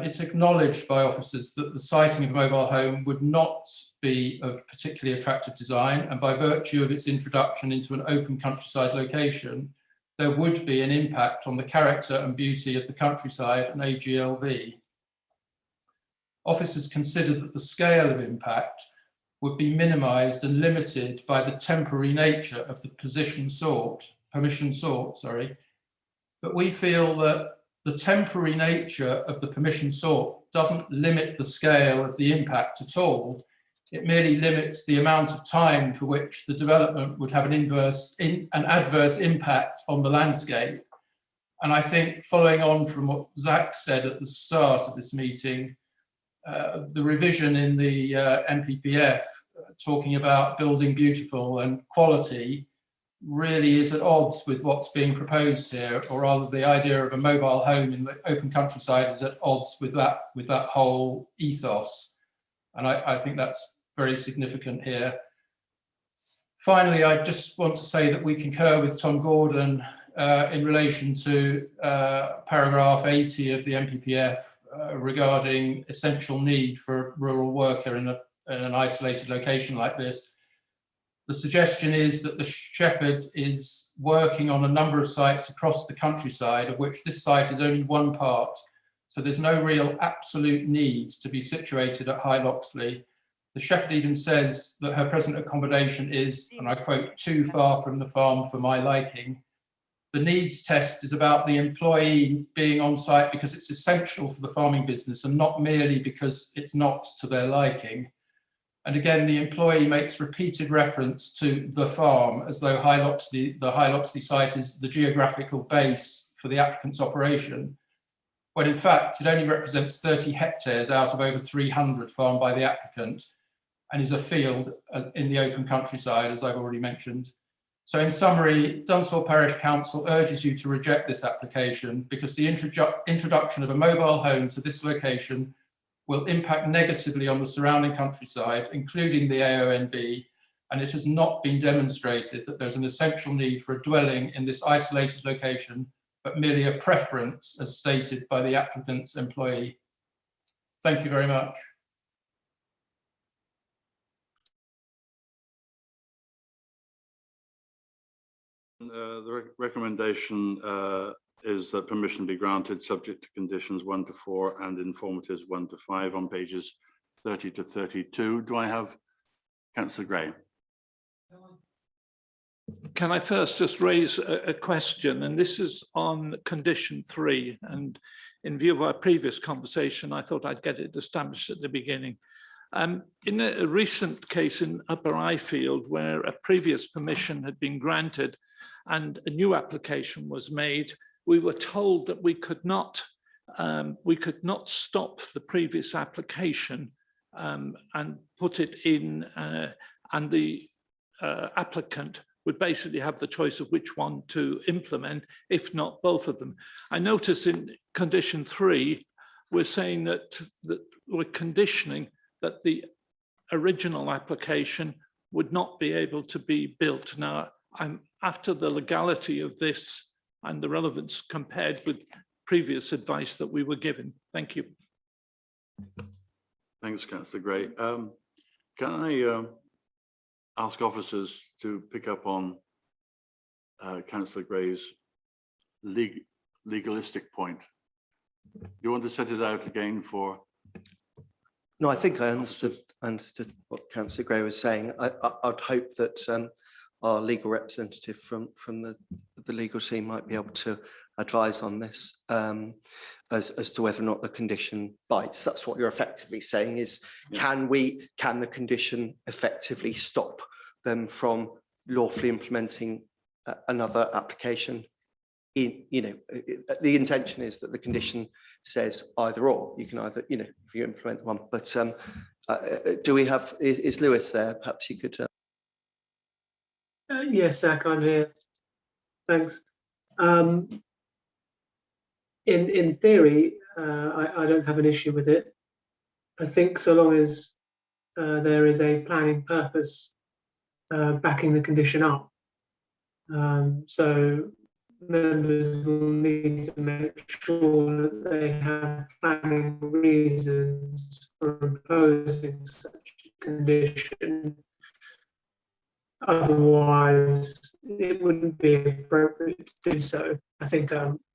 It's acknowledged by officers that the siting of a mobile home would not be of particularly attractive design, and by virtue of its introduction into an open countryside location, there would be an impact on the character and beauty of the countryside and AGLV. Officers considered that the scale of impact would be minimised and limited by the temporary nature of the permission sought, but we feel that the temporary nature of the permission sought doesn't limit the scale of the impact at all. It merely limits the amount of time for which the development would have an adverse impact on the landscape. And I think, following on from what Zach said at the start of this meeting, the revision in the NPPF talking about building beautiful and quality really is at odds with what's being proposed here, or rather the idea of a mobile home in the open countryside is at odds with that whole ethos. And I think that's very significant here. Finally, I just want to say that we concur with Tom Gordon in relation to paragraph 80 of the NPPF regarding essential need for a rural worker in an isolated location like this. The suggestion is that the Shepherd is working on a number of sites across the countryside, of which this site is only one part. So there's no real absolute need to be situated at High Loxley. The Shepherd even says that her present accommodation is, and I quote, too far from the farm for my liking. The needs test is about the employee being on site because it's essential for the farming business and not merely because it's not to their liking. And again, the employee makes repeated reference to the farm as though the High Loxley site is the geographical base for the applicant's operation, when in fact it only represents 30 hectares out of over 300 farmed by the applicant and is a field in the open countryside, as I've already mentioned. So in summary, Dunsfold Parish Council urges you to reject this application because the introduction of a mobile home to this location will impact negatively on the surrounding countryside, including the AONB, and it has not been demonstrated that there's an essential need for a dwelling in this isolated location, but merely a preference as stated by the applicant's employee. Thank you very much. The recommendation is that permission be granted subject to conditions 1 to 4 and informatives 1 to 5 on pages 30 to 32. Do I have Councillor Gray? Can I first just raise a question? And this is on condition 3. And in view of our previous conversation, I thought I'd get it established at the beginning. In a recent case in Upper Ifield, where a previous permission had been granted and a new application was made, we were told that we could not stop the previous application and put it in, and the applicant would basically have the choice of which one to implement, if not both of them. I notice in condition 3, we're saying that we're conditioning that the original application would not be able to be built. Now, I'm after the legality of this and the relevance compared with previous advice that we were given. Thank you. Thanks, Councillor Gray. Can I ask officers to pick up on Councillor Gray's legalistic point? Do you want to set it out again for? No, I think I understood what Councillor Gray was saying. I'd hope that our legal representative from the legal team might be able to advise on this as to whether or not the condition bites. That's what you're effectively saying is, can the condition effectively stop them from lawfully implementing another application? The intention is that the condition says either or. You can either, if you implement one, but Do we have, is Lewis there? Perhaps you could. Yes, Zach, I'm here. Thanks. In theory, I don't have an issue with it. I think so long as there is a planning purpose backing the condition up. So members will need to make sure that they have planning reasons for imposing such a condition. Otherwise, it wouldn't be appropriate to do so. I think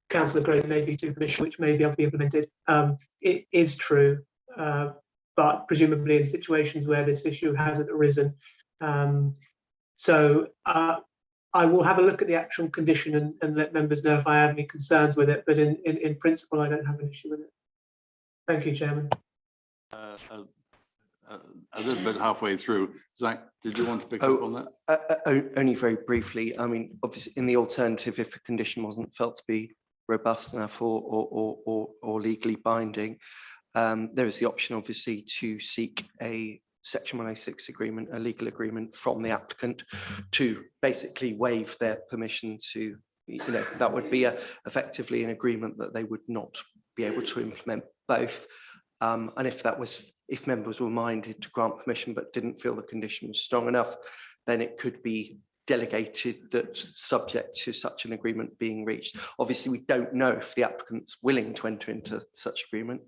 Councillor Gray may be to permission, which may be able to be implemented. It is true, but presumably in situations where this issue hasn't arisen. So I will have a look at the actual condition and let members know if I have any concerns with it, but in principle, I don't have an issue with it. Thank you, Chairman. A little bit halfway through. Zach, did you want to pick up on that? Only very briefly. I mean, obviously, in the alternative, if a condition wasn't felt to be robust enough or legally binding, there is the option, obviously, to seek a Section 106 agreement, a legal agreement from the applicant to basically waive their permission to, that would be effectively an agreement that they would not be able to implement both. And if members were minded to grant permission but didn't feel the condition was strong enough, then it could be delegated that subject to such an agreement being reached. Obviously, we don't know if the applicant's willing to enter into such agreement.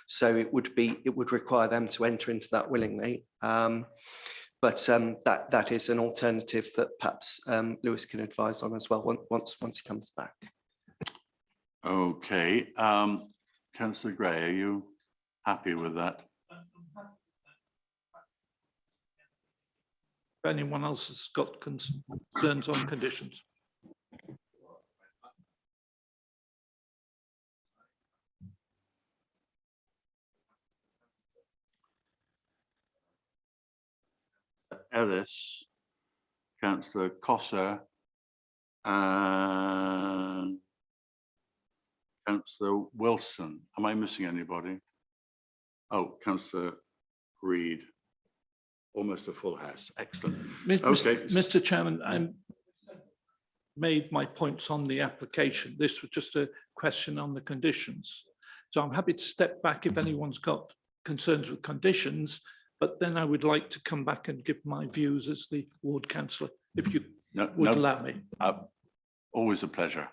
So it would require them to enter into that willingly. But that is an alternative that perhaps Lewis can advise on as well once he comes back. Okay. Councillor Gray, are you happy with that? If anyone else has got concerns on conditions. Ellis, Councillor Cossa, and Councillor Wilson. Am I missing anybody? Oh, Councillor Reid. Almost a full house. Excellent. Okay. Mr. Chairman, I made my points on the application. This was just a question on the conditions. So I'm happy to step back if anyone's got concerns with conditions, but then I would like to come back and give my views as the ward councillor, if you would allow me. Always a pleasure.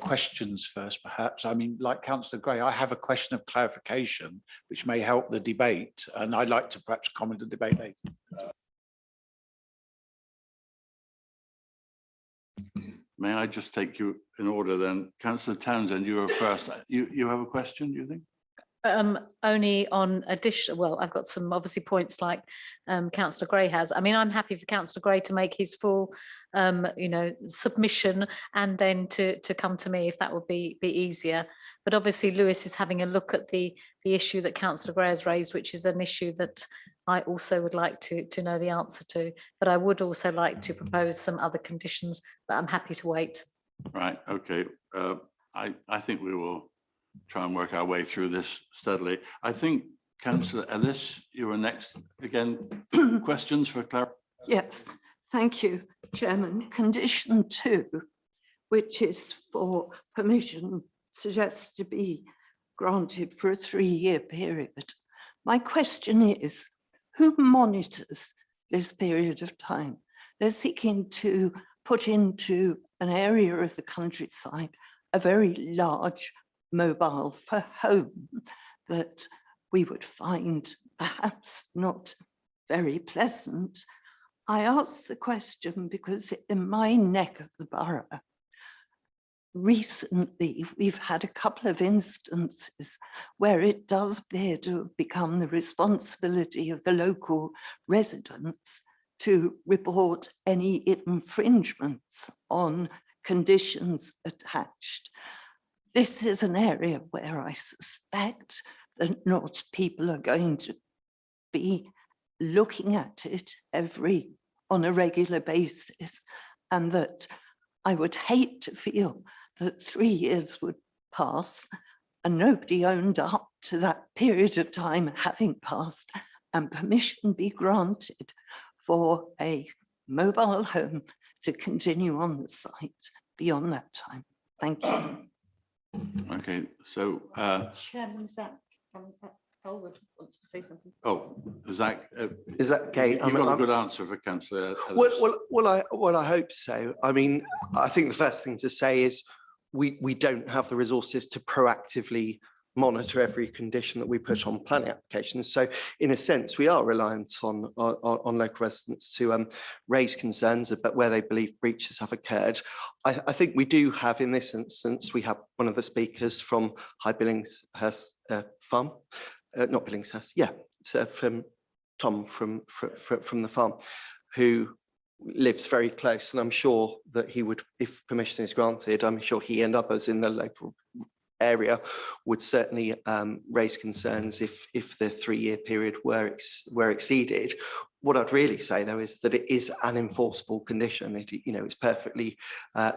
Questions first, perhaps. I mean, like Councillor Gray, I have a question of clarification, which may help the debate, and I'd like to perhaps comment on the debate later. May I just take you in order then? Councillor Townsend, you were first. You have a question, do you think? Only on addition, well, I've got some obviously points like Councillor Gray has. I mean, I'm happy for Councillor Gray to make his full submission and then to come to me if that would be easier. But obviously Lewis is having a look at the issue that Councillor Gray has raised, which is an issue that I also would like to know the answer to. But I would also like to propose some other conditions, but I'm happy to wait. Right, okay. I think we will try and work our way through this steadily. I think Councillor Ellis, you were next. Again, questions for Clara? Yes, thank you, Chairman. Condition 2, which is for permission, suggests to be granted for a 3-year period. My question is, who monitors this period of time? They're seeking to put into an area of the countryside a very large mobile for home that we would find perhaps not very pleasant. I ask the question because in my neck of the borough, recently we've had a couple of instances where it does appear to have become the responsibility of the local residents to report any infringements on conditions attached. This is an area where I suspect that not people are going to be looking at it on a regular basis, and that I would hate to feel that 3 years would pass and nobody owned up to that period of time having passed, and permission be granted for a mobile home to continue on the site beyond that time. Thank you. Okay, so, Chairman Zach from Hayward wants to say something. oh, Zach, Is that okay? you've got a good answer for Councillor Well, I hope so. I mean, I think the first thing to say is we don't have the resources to proactively monitor every condition that we put on planning applications. So in a sense, we are reliant on local residents to raise concerns about where they believe breaches have occurred. I think we do have, in this instance, we have one of the speakers from High Billingshurst farm, not Billingshurst, yeah, so from Tom from the farm, who lives very close, and I'm sure that he would, if permission is granted, I'm sure he and others in the local area would certainly raise concerns if the 3-year period were exceeded. What I'd really say, though, is that it is an enforceable condition. It's perfectly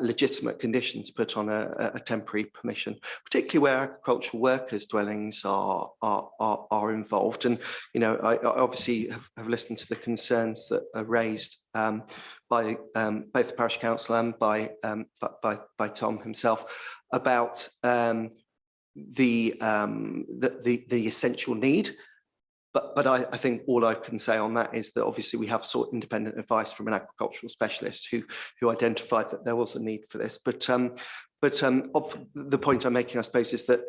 legitimate condition to put on a temporary permission, particularly where agricultural workers' dwellings are involved. And I obviously have listened to the concerns that are raised by both the parish council and by Tom himself about the essential need. But I think all I can say on that is that obviously we have sought independent advice from an agricultural specialist who identified that there was a need for this. But the point I'm making, I suppose, is that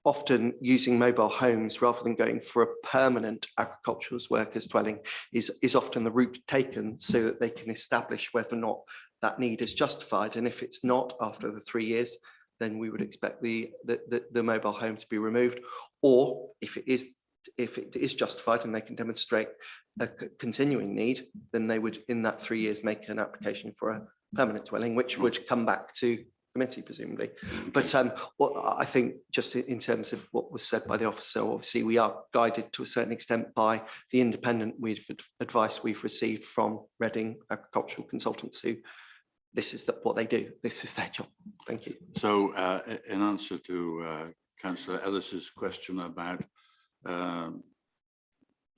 often using mobile homes rather than going for a permanent agricultural workers dwelling is often the route taken so that they can establish whether or not that need is justified. And if it's not after the 3 years, then we would expect the mobile home to be removed. Or if it is justified and they can demonstrate a continuing need, then they would, in that 3 years, make an application for a permanent dwelling, which would come back to committee, presumably. But what I think, just in terms of what was said by the officer, obviously we are guided to a certain extent by the independent advice we've received from Reading agricultural consultants, who this is what they do. This is their job. Thank you. So in answer to Councillor Ellis's question about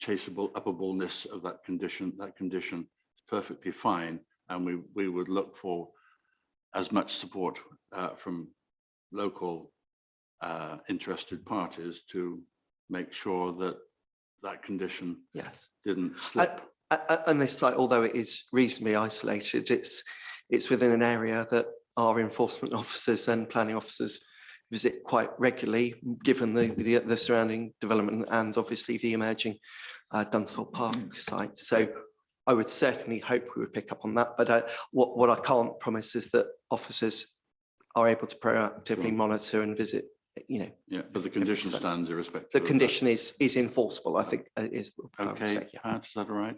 chaseable upableness of that condition is perfectly fine, and we would look for as much support from local interested parties to make sure that that condition didn't slip. And this site, although it is reasonably isolated, it's within an area that our enforcement officers and planning officers visit quite regularly, given the surrounding development and obviously the emerging Dunsfold Park site. So I would certainly hope we would pick up on that. But what I can't promise is that officers are able to proactively monitor and visit. Yeah, but the condition stands irrespective. The condition is enforceable, I think, is okay. Pat, is that all right?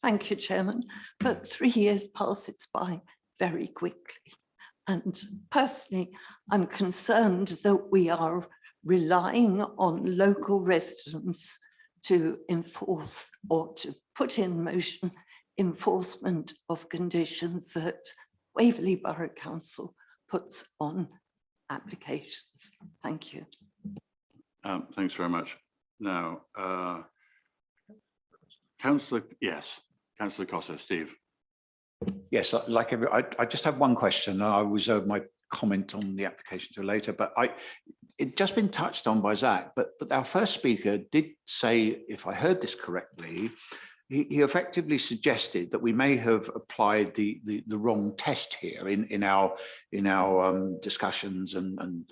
Thank you, Chairman. But 3 years passes by very quickly. And personally, I'm concerned that we are relying on local residents to enforce or to put in motion enforcement of conditions that Waverley Borough Council puts on applications. Thank you. Thanks very much. Now, Councillor, yes, Councillor Costa, Steve. Yes, I just have one question. I reserve my comment on the application to later, but it just been touched on by Zach, but our first speaker did say, if I heard this correctly, he effectively suggested that we may have applied the wrong test here in our discussions and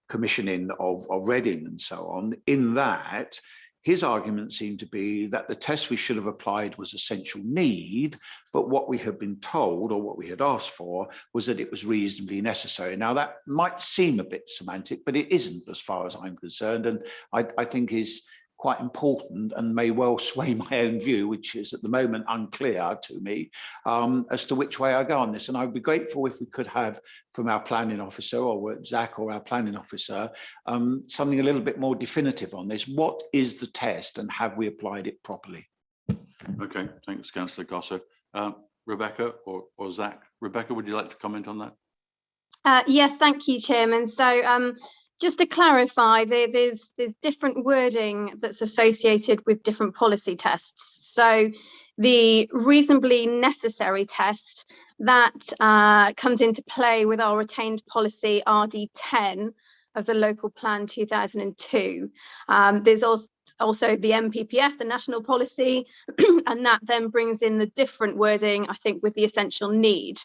commissioning of Reading and so on, in that his argument seemed to be that the test we should have applied was essential need, but what we had been told or what we had asked for was that it was reasonably necessary. Now that might seem a bit semantic, but it isn't as far as I'm concerned, and I think is quite important and may well sway my own view, which is at the moment unclear to me as to which way I go on this. And I'd be grateful if we could have from our planning officer, or Zach or our planning officer, something a little bit more definitive on this. What is the test and have we applied it properly? Okay, thanks, Councillor Costa. Rebecca or Zach. Rebecca, would you like to comment on that? Yes, thank you, Chairman. So just to clarify, there's different wording that's associated with different policy tests. So the reasonably necessary test that comes into play with our retained policy RD10 of the Local Plan 2002. There's also the MPPF, the national policy, and that then brings in the different wording, I think, with the essential need.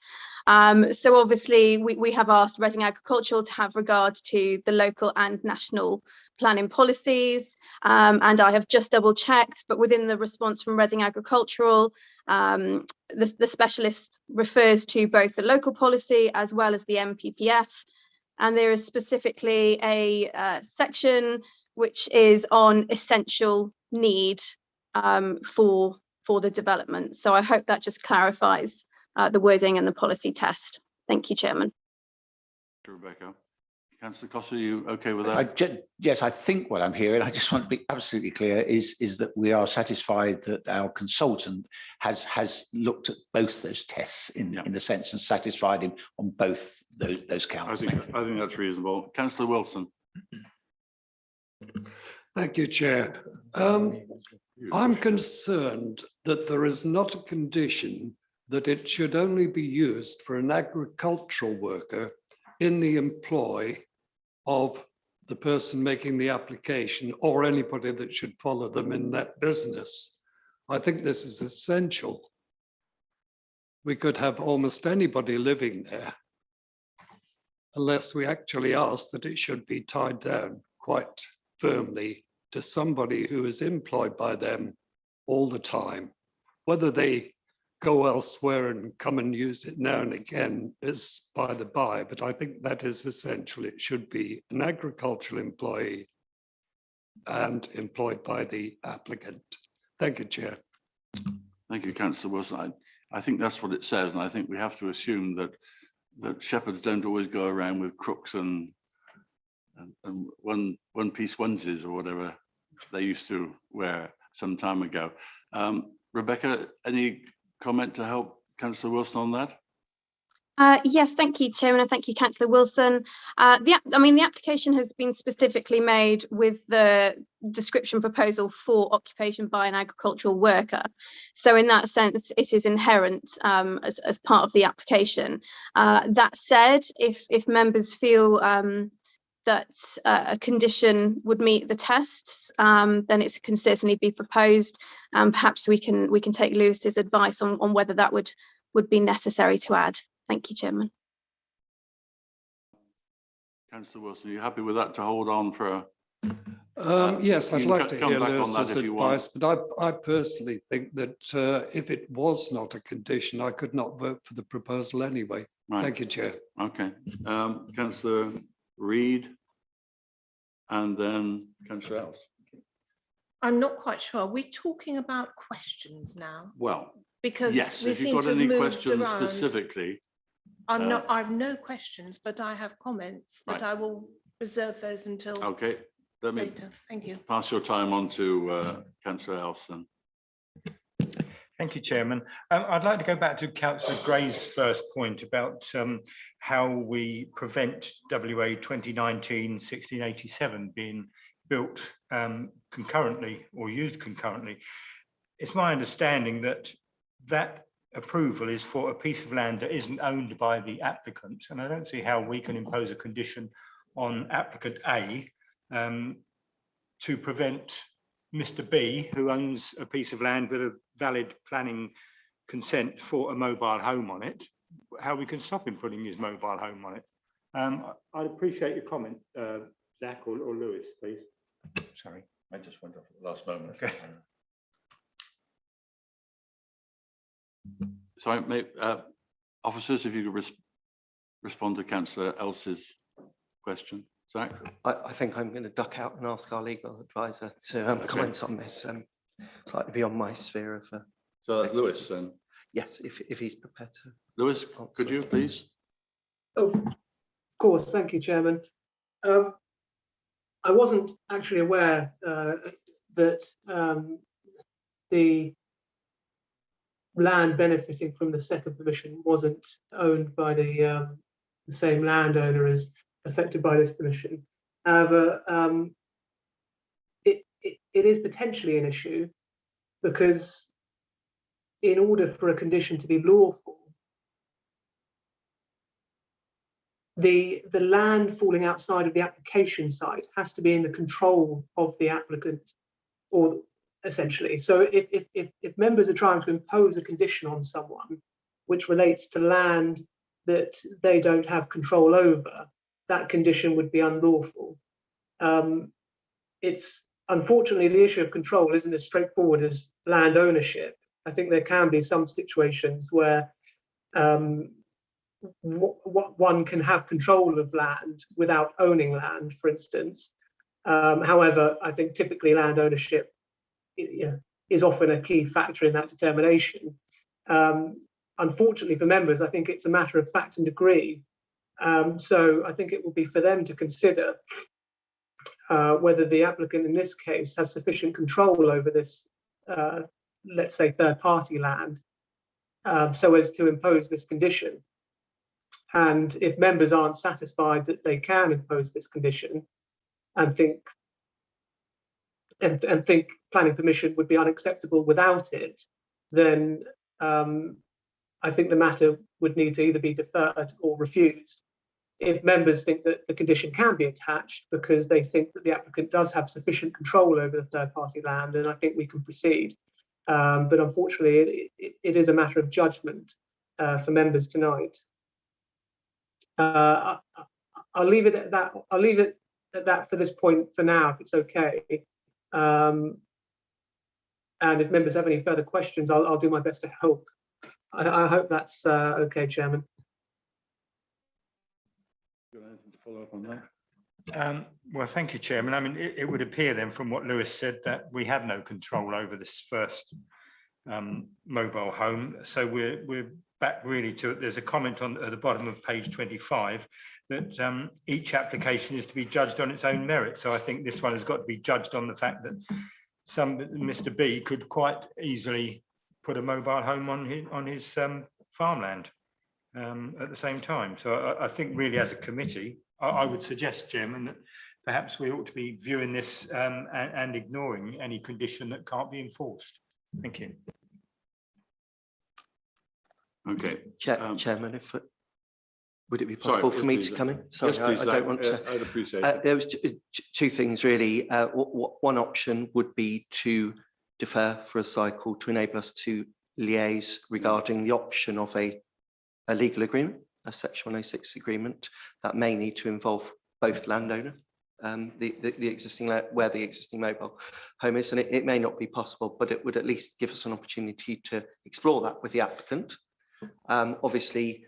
So obviously we have asked Reading Agricultural to have regard to the local and national planning policies, and I have just double checked, but within the response from Reading Agricultural, the specialist refers to both the local policy as well as the MPPF, and there is specifically a section which is on essential need for the development. So I hope that just clarifies the wording and the policy test. Thank you, Chairman. Rebecca. Councillor Cossey, are you okay with that? Yes, I think what I'm hearing, I just want to be absolutely clear, is that we are satisfied that our consultant has looked at both those tests in the sense and satisfied him on both those counts. I think that's reasonable. Councillor Wilson. Thank you, Chair. I'm concerned that there is not a condition that it should only be used for an agricultural worker in the employ of the person making the application or anybody that should follow them in that business. I think this is essential. We could have almost anybody living there unless we actually ask that it should be tied down quite firmly to somebody who is employed by them all the time. Whether they go elsewhere and come and use it now and again is by the by, but I think that is essential. It should be an agricultural employee and employed by the applicant. Thank you, Chair. Thank you, Councillor Wilson. I think that's what it says, and I think we have to assume that shepherds don't always go around with crooks and one-piece onesies or whatever they used to wear some time ago. Rebecca, any comment to help Councillor Wilson on that? Yes, thank you, Chairman, and thank you, Councillor Wilson. The application has been specifically made with the description proposal for occupation by an agricultural worker. So in that sense, it is inherent as part of the application. That said, if members feel that a condition would meet the tests, then it can certainly be proposed. Perhaps we can take Lewis's advice on whether that would be necessary to add. Thank you, Chairman. Councillor Wilson, are you happy with that to hold on for? Yes, I'd like to hear Lewis's advice, but I personally think that if it was not a condition, I could not vote for the proposal anyway. Right. Thank you, Chair. Okay, Councillor Reid, and then Councillor Ellis. I'm not quite sure. Are we talking about questions now? Well, because yes, we if you've seem got to have any moved questions around. specifically. I've no questions, but I have comments, but Right. I will reserve those until Okay, let me later. Thank you. pass your time on to Councillor Elson. Thank you, Chairman. I'd like to go back to Councillor Gray's first point about how we prevent WA 2019-1687 being built concurrently or used concurrently. It's my understanding that that approval is for a piece of land that isn't owned by the applicant, and I don't see how we can impose a condition on applicant A to prevent Mr. B, who owns a piece of land with a valid planning consent for a mobile home on it, how we can stop him putting his mobile home on it. I'd appreciate your comment, Zach or Lewis, please. Sorry, I just went off at the last moment. Okay. Sorry, officers, if you could respond to Councillor Ellis's question. Zach? I think I'm going to duck out and ask our legal advisor to comment on this. Slightly beyond my sphere of. So that's Lewis then? Yes, if he's prepared to. Lewis, could you please? Oh, of course, thank you, Chairman. I wasn't actually aware that the land benefiting from the second permission wasn't owned by the the same landowner as affected by this permission. However, it is potentially an issue because in order for a condition to be lawful, the land falling outside of the application site has to be in the control of the applicant, or essentially. So if members are trying to impose a condition on someone which relates to land that they don't have control over, that condition would be unlawful. It's unfortunately the issue of control isn't as straightforward as land ownership. I think there can be some situations where one can have control of land without owning land, for instance. However, I think typically land ownership is often a key factor in that determination. Unfortunately for members, I think it's a matter of fact and degree. So I think it will be for them to consider whether the applicant in this case has sufficient control over this, let's say, third-party land, so as to impose this condition. And if members aren't satisfied that they can impose this condition and think planning permission would be unacceptable without it, then I think the matter would need to either be deferred or refused. If members think that the condition can be attached because they think that the applicant does have sufficient control over the third-party land, then I think we can proceed. But unfortunately, it is a matter of judgment for members tonight. I'll leave it at that. I'll leave it at that for this point for now, if it's okay. And if members have any further questions, I'll do my best to help. I hope that's okay, Chairman. Got anything to follow up on that? Well, thank you, Chairman. I mean, it would appear then from what Lewis said that we have no control over this first mobile home. So we're back really to it. There's a comment at the bottom of page 25 that each application is to be judged on its own merit. So I think this one has got to be judged on the fact that Mr. B could quite easily put a mobile home on his farmland at the same time. So I think really as a committee, I would suggest, Chairman, that perhaps we ought to be viewing this and ignoring any condition that can't be enforced. Thank you. Okay. Chairman, would it be possible for me to come in? Sorry, yes, please, I don't want to. I'd appreciate it. There was two things really. One option would be to defer for a cycle to enable us to liaise regarding the option of a legal agreement, a Section 106 agreement that may need to involve both landowner, the existing where the existing mobile home is, and it may not be possible, but it would at least give us an opportunity to explore that with the applicant. Obviously,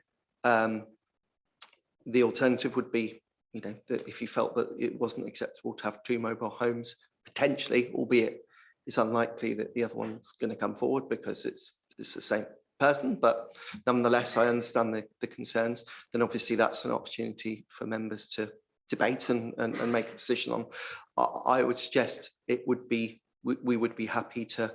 the alternative would be, that if you felt that it wasn't acceptable to have two mobile homes, potentially, albeit it's unlikely that the other one's going to come forward because it's the same person, but nonetheless, I understand the concerns. Then obviously that's an opportunity for members to debate and make a decision on. I would suggest it would be, we would be happy to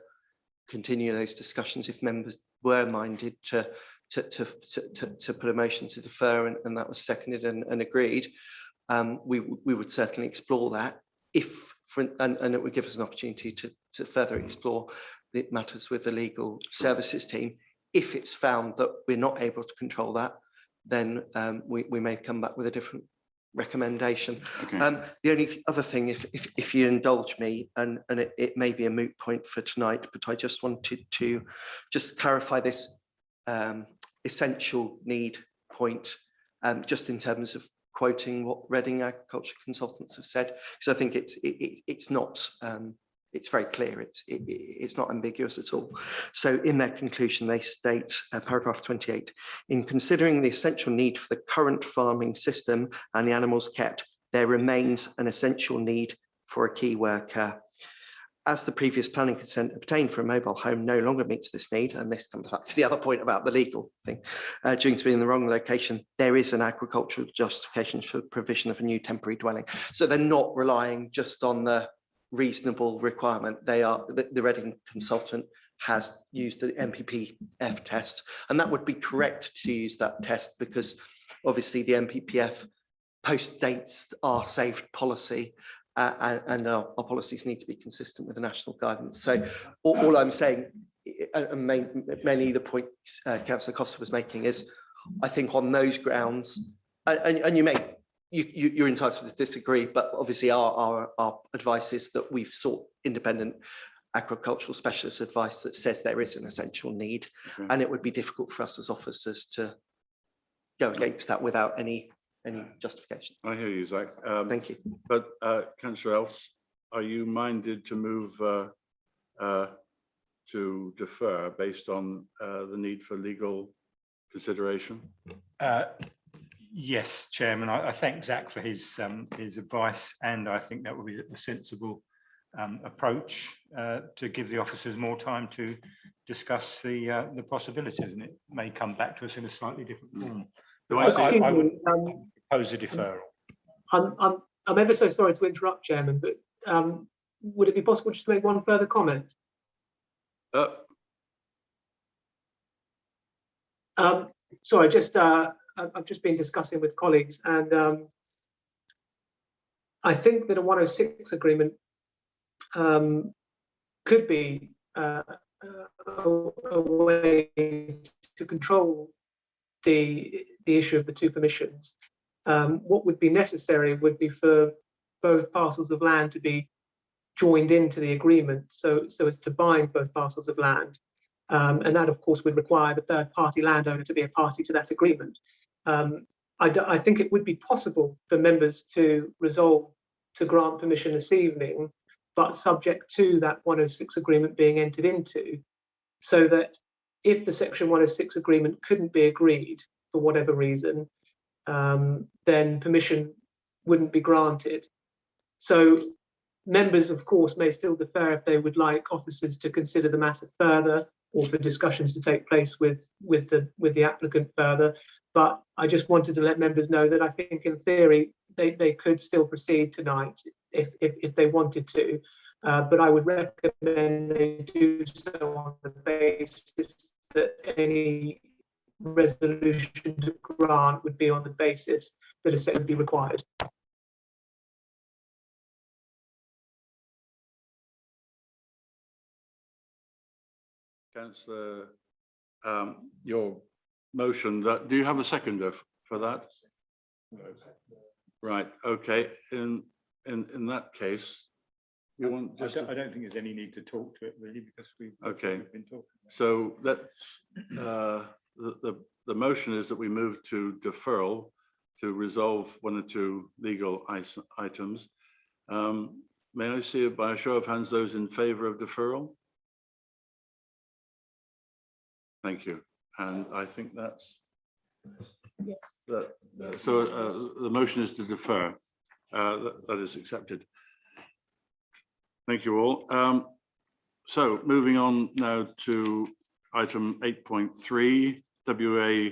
continue those discussions if members were minded to put a motion to defer, and that was seconded and agreed. We would certainly explore that and it would give us an opportunity to further explore the matters with the legal services team. If it's found that we're not able to control that, then we may come back with a different recommendation. Okay. The only other thing, if you indulge me, and it may be a moot point for tonight, but I just wanted to just clarify this essential need point, just in terms of quoting what Reading Agriculture Consultants have said, because I think it's not. It's very clear, it's not ambiguous at all. So in their conclusion, they state, paragraph 28, in considering the essential need for the current farming system and the animals kept, there remains an essential need for a key worker. As the previous planning consent obtained for a mobile home no longer meets this need, and this comes back to the other point about the legal thing, due to be in the wrong location, there is an agricultural justification for the provision of a new temporary dwelling. So they're not relying just on the reasonable requirement. They are, the Reading consultant has used the MPPF test, and that would be correct to use that test because obviously the MPPF post dates our saved policy, and our policies need to be consistent with the national guidance. So all I'm saying, and mainly the point Councillor Costa was making, is I think on those grounds, and you're entitled to disagree, but obviously our advice is that we've sought independent agricultural specialist advice that says there is an essential need, and it would be difficult for us as officers to go against that without any justification. I hear you, Zach. Thank you. But Councillor Else, are you minded to move to defer based on the need for legal consideration? Yes, Chairman. I thank Zach for his advice, and I think that would be a sensible approach to give the officers more time to discuss the possibilities, and it may come back to us in a slightly different form. I would propose a deferral. I'm ever so sorry to interrupt, Chairman, but would it be possible just to make one further comment? Sorry, I've just been discussing with colleagues, and I think that a 106 agreement could be a way to control the issue of the two permissions. What would be necessary would be for both parcels of land to be joined into the agreement, so as to bind both parcels of land, and that of course would require the third party landowner to be a party to that agreement. I think it would be possible for members to resolve to grant permission this evening, but subject to that 106 agreement being entered into, so that if the section 106 agreement couldn't be agreed for whatever reason, then permission wouldn't be granted. So members, of course, may still defer if they would like officers to consider the matter further, or for discussions to take place with the applicant further. But I just wanted to let members know that I think in theory they could still proceed tonight if they wanted to. But I would recommend they do so on the basis that any resolution to grant would be on the basis that a set would be required. Councillor, your motion, that do you have a seconder for that? Right. Okay. In that case, you want just I don't think there's any need to talk to it really, because we've been talking. So let's the motion is that we move to deferral to resolve one or two legal items. May I see by a show of hands those in favour of deferral? Thank you. And I think that's yes. So the motion is to defer. That is accepted. Thank you all. So moving on now to item 8.3, WA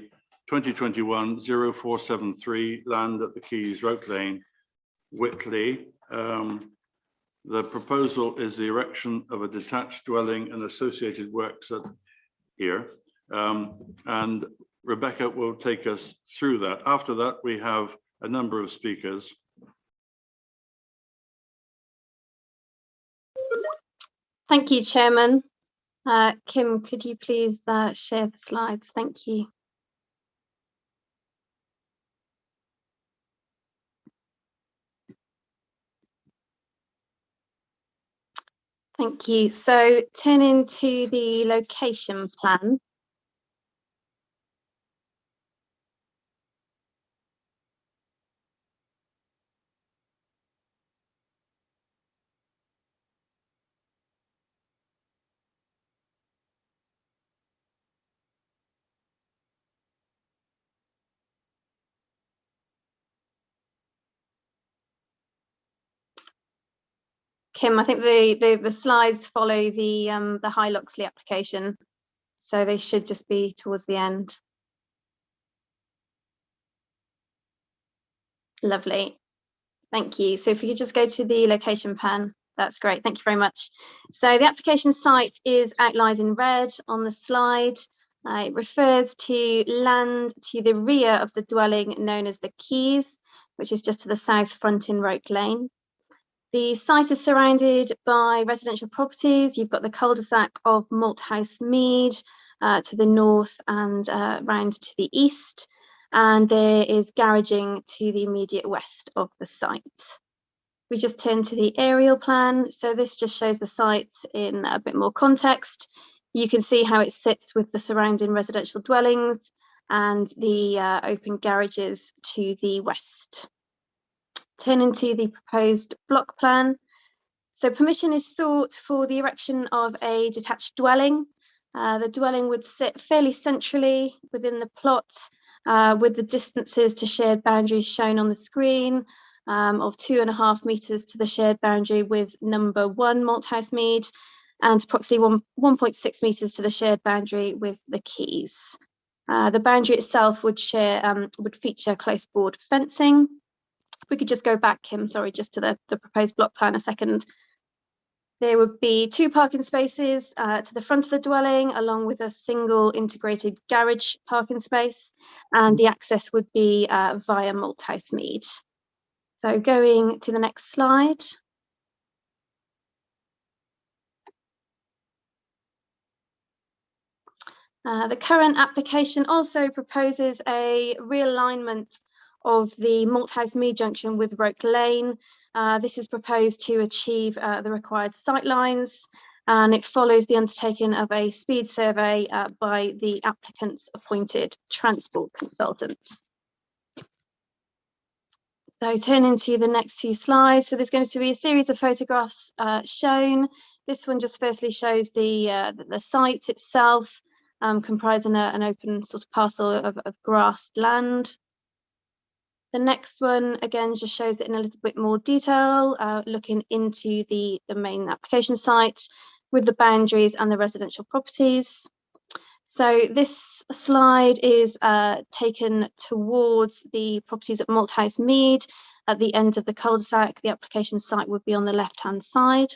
2021-0473, land at the Keys, Roke Lane, Whitley. The proposal is the erection of a detached dwelling and associated works here. And Rebecca will take us through that. After that, we have a number of speakers. Thank you, Chairman. Kim, could you please share the slides? Thank you. Thank you. So turning to the location plan. Kim, I think the slides follow the High Loxley application, so they should just be towards the end. Lovely, thank you. So if we could just go to the location plan, that's great. Thank you very much. So the application site is outlined in red on the slide. It refers to land to the rear of the dwelling known as the Quays, which is just to the south fronting Roke Lane. The site is surrounded by residential properties. You've got the cul-de-sac of Malthouse Mead to the north and round to the east. And there is garaging to the immediate west of the site. We just turn to the aerial plan. So this just shows the site in a bit more context. You can see how it sits with the surrounding residential dwellings and the open garages to the west. Turning to the proposed block plan. So permission is sought for the erection of a detached dwelling. The dwelling would sit fairly centrally within the plot, with the distances to shared boundaries shown on the screen of 2.5 metres to the shared boundary with number 1 Malthouse Mead and approximately 1.6 metres to the shared boundary with the Quays. The boundary itself would feature close board fencing. If we could just go back, Kim, sorry, just to the proposed block plan a second. There would be 2 parking spaces to the front of the dwelling, along with a single integrated garage parking space, and the access would be via Malthouse Mead. So going to the next slide. The current application also proposes a realignment of the Malthouse Mead junction with Roke Lane. This is proposed to achieve the required sight lines, and it follows the undertaking of a speed survey by the applicant's appointed transport consultant. So turning to the next few slides. So there's going to be a series of photographs shown. This one just firstly shows the site itself, comprising an open sort of parcel of grassed land. The next one, again, just shows it in a little bit more detail, looking into the main application site with the boundaries and the residential properties. So this slide is taken towards the properties at Malthouse Mead. At the end of the cul-de-sac, the application site would be on the left-hand side.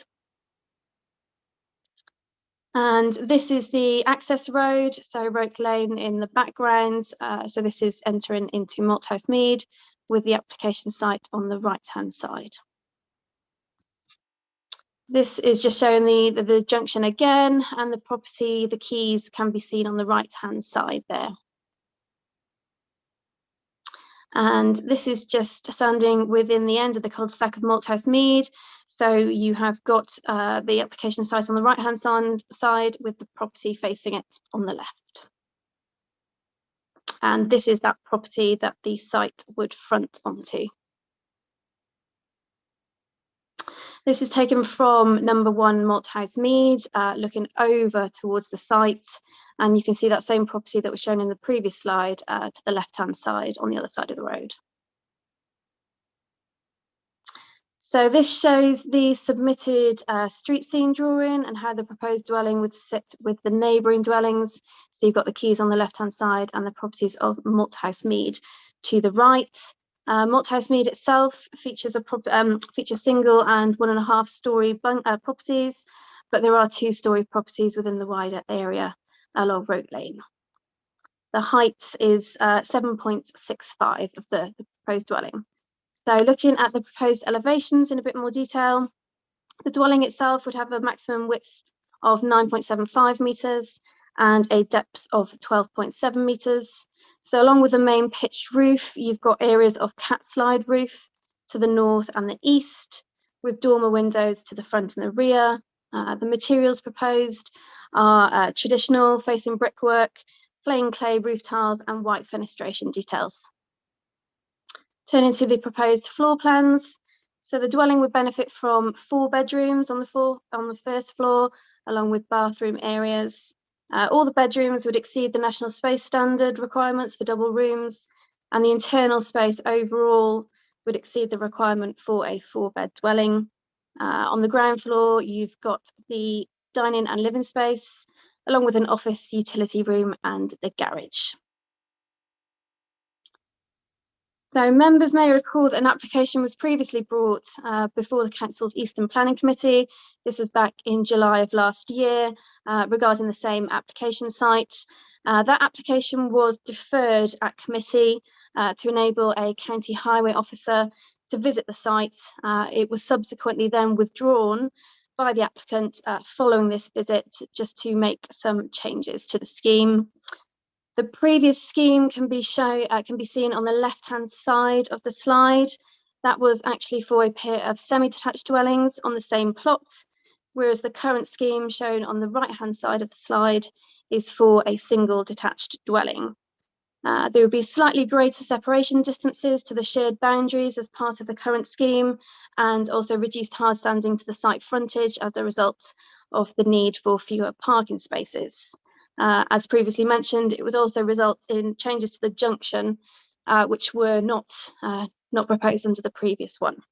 And this is the access road, so Roke Lane in the background. So this is entering into Malthouse Mead with the application site on the right-hand side. This is just showing the junction again, and the property, the Quays, can be seen on the right-hand side there. And this is just standing within the end of the cul-de-sac of Malthouse Mead. So you have got the application site on the right-hand side with the property facing it on the left. And this is that property that the site would front onto. This is taken from number 1 Malthouse Mead, looking over towards the site. And you can see that same property that was shown in the previous slide to the left-hand side on the other side of the road. So this shows the submitted street scene drawing and how the proposed dwelling would sit with the neighbouring dwellings. So you've got the Quays on the left-hand side and the properties of Malthouse Mead to the right. Malthouse Mead itself features single and 1.5-storey properties, but there are 2-storey properties within the wider area along Roke Lane. The height is 7.65 of the proposed dwelling. So looking at the proposed elevations in a bit more detail, the dwelling itself would have a maximum width of 9.75 metres and a depth of 12.7 metres. So along with the main pitched roof, you've got areas of cat slide roof to the north and the east, with dormer windows to the front and the rear. The materials proposed are traditional facing brickwork, plain clay roof tiles and white fenestration details. Turning to the proposed floor plans. So the dwelling would benefit from 4 bedrooms on the first floor, along with bathroom areas. All the bedrooms would exceed the National Space Standard requirements for double rooms, and the internal space overall would exceed the requirement for a 4-bed dwelling. On the ground floor, you've got the dining and living space, along with an office, utility room and the garage. So members may recall that an application was previously brought before the Council's Eastern Planning Committee. This was back in July of last year regarding the same application site. That application was deferred at committee to enable a county highway officer to visit the site. It was subsequently then withdrawn by the applicant following this visit, just to make some changes to the scheme. The previous scheme can be seen on the left-hand side of the slide. That was actually for a pair of semi-detached dwellings on the same plot, whereas the current scheme shown on the right-hand side of the slide is for a single detached dwelling. There would be slightly greater separation distances to the shared boundaries as part of the current scheme, and also reduced hard standing to the site frontage as a result of the need for fewer parking spaces. As previously mentioned, it would also result in changes to the junction, which were not proposed under the previous one.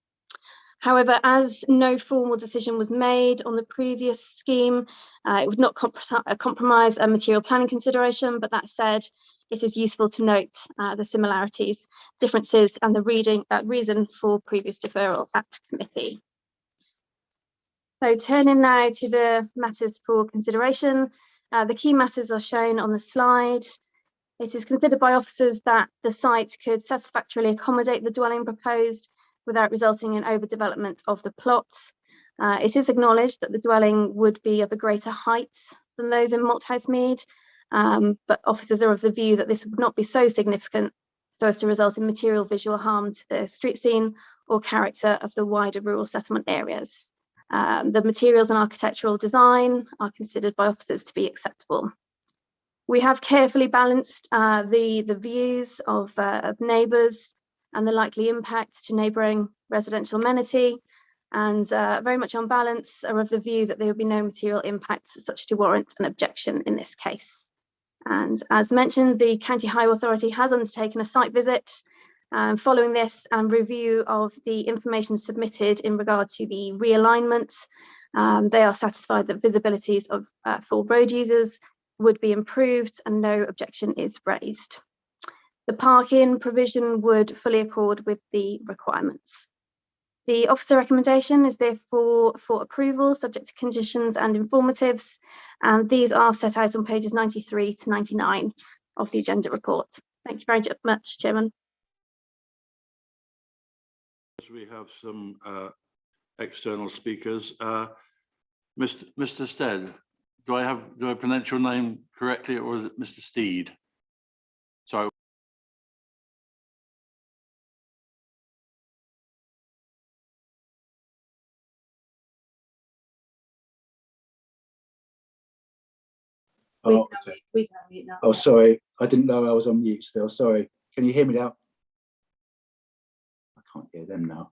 However, as no formal decision was made on the previous scheme, it would not compromise a material planning consideration, but that said, it is useful to note the similarities, differences, and the reason for previous deferral at committee. So turning now to the matters for consideration, the key matters are shown on the slide. It is considered by officers that the site could satisfactorily accommodate the dwelling proposed without resulting in overdevelopment of the plot. It is acknowledged that the dwelling would be of a greater height than those in Malthouse Mead, but officers are of the view that this would not be so significant so as to result in material visual harm to the street scene or character of the wider rural settlement areas. The materials and architectural design are considered by officers to be acceptable. We have carefully balanced the views of neighbours and the likely impact to neighbouring residential amenity, and very much on balance are of the view that there would be no material impacts such to warrant an objection in this case. And as mentioned, the County Highway Authority has undertaken a site visit. Following this and review of the information submitted in regard to the realignment, they are satisfied that visibilities for road users would be improved and no objection is raised. The parking provision would fully accord with the requirements. The officer recommendation is therefore for approval, subject to conditions and informatives, and these are set out on pages 93 to 99 of the agenda report. Thank you very much, Chairman. We have some external speakers. Mr. Stead, do I pronounce your name correctly, or is it Mr. Steed? Sorry. We can mute now. Oh, sorry. I didn't know I was on mute still. Sorry. Can you hear me now? I can't hear them now.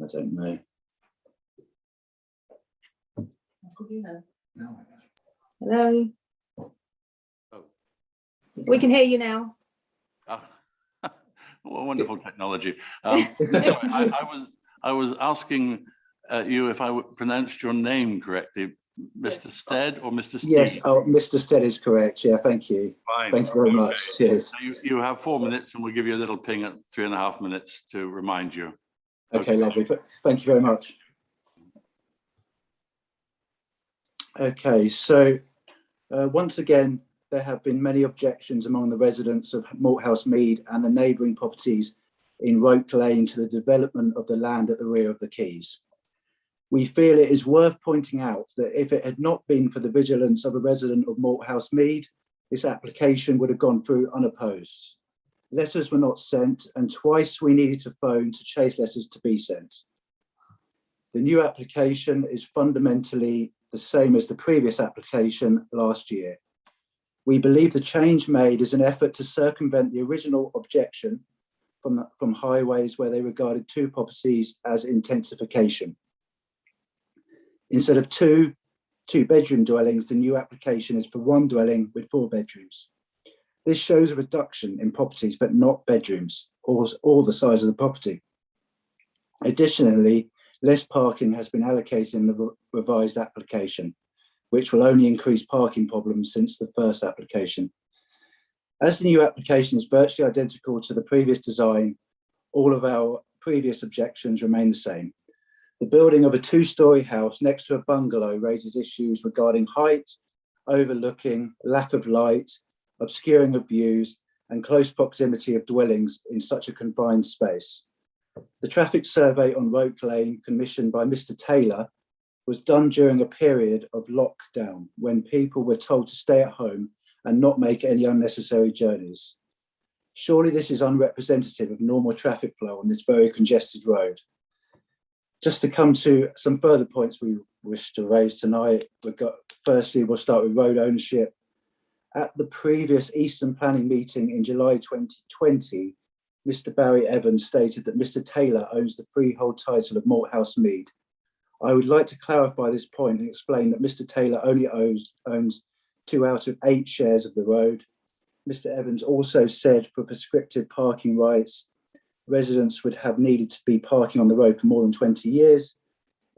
I don't know. Hello. Oh. We can hear you now. Oh. Well, wonderful technology. Sorry, I was asking you if I pronounced your name correctly, Mr. Stead or Mr. Steed? Yeah, oh, Mr. Stead is correct. Yeah, thank you. Fine. Thank you very much. Cheers. So you have 4 minutes, and we'll give you a little ping at 3.5 minutes to remind you. Okay, lovely. Thank you very much. Okay, so once again, there have been many objections among the residents of Malthouse Mead and the neighbouring properties in Roke Lane to the development of the land at the rear of the quays. We feel it is worth pointing out that if it had not been for the vigilance of a resident of Malthouse Mead, this application would have gone through unopposed. Letters were not sent, and twice we needed to phone to chase letters to be sent. The new application is fundamentally the same as the previous application last year. We believe the change made is an effort to circumvent the original objection from Highways, where they regarded 2 properties as intensification. Instead of two 2-bedroom dwellings, the new application is for 1 dwelling with 4 bedrooms. This shows a reduction in properties, but not bedrooms or the size of the property. Additionally, less parking has been allocated in the revised application, which will only increase parking problems since the first application. As the new application is virtually identical to the previous design, all of our previous objections remain the same. The building of a 2-storey house next to a bungalow raises issues regarding height overlooking, lack of light, obscuring of views, and close proximity of dwellings in such a confined space. The traffic survey on Roke Lane, commissioned by Mr. Taylor, was done during a period of lockdown when people were told to stay at home and not make any unnecessary journeys. Surely this is unrepresentative of normal traffic flow on this very congested road. Just to come to some further points we wish to raise tonight, firstly, we'll start with road ownership. At the previous Eastern Planning meeting in July 2020, Mr. Barry Evans stated that Mr. Taylor owns the freehold title of Malthouse Mead. I would like to clarify this point and explain that Mr. Taylor only owns 2 out of 8 shares of the road. Mr. Evans also said for prescriptive parking rights, residents would have needed to be parking on the road for more than 20 years.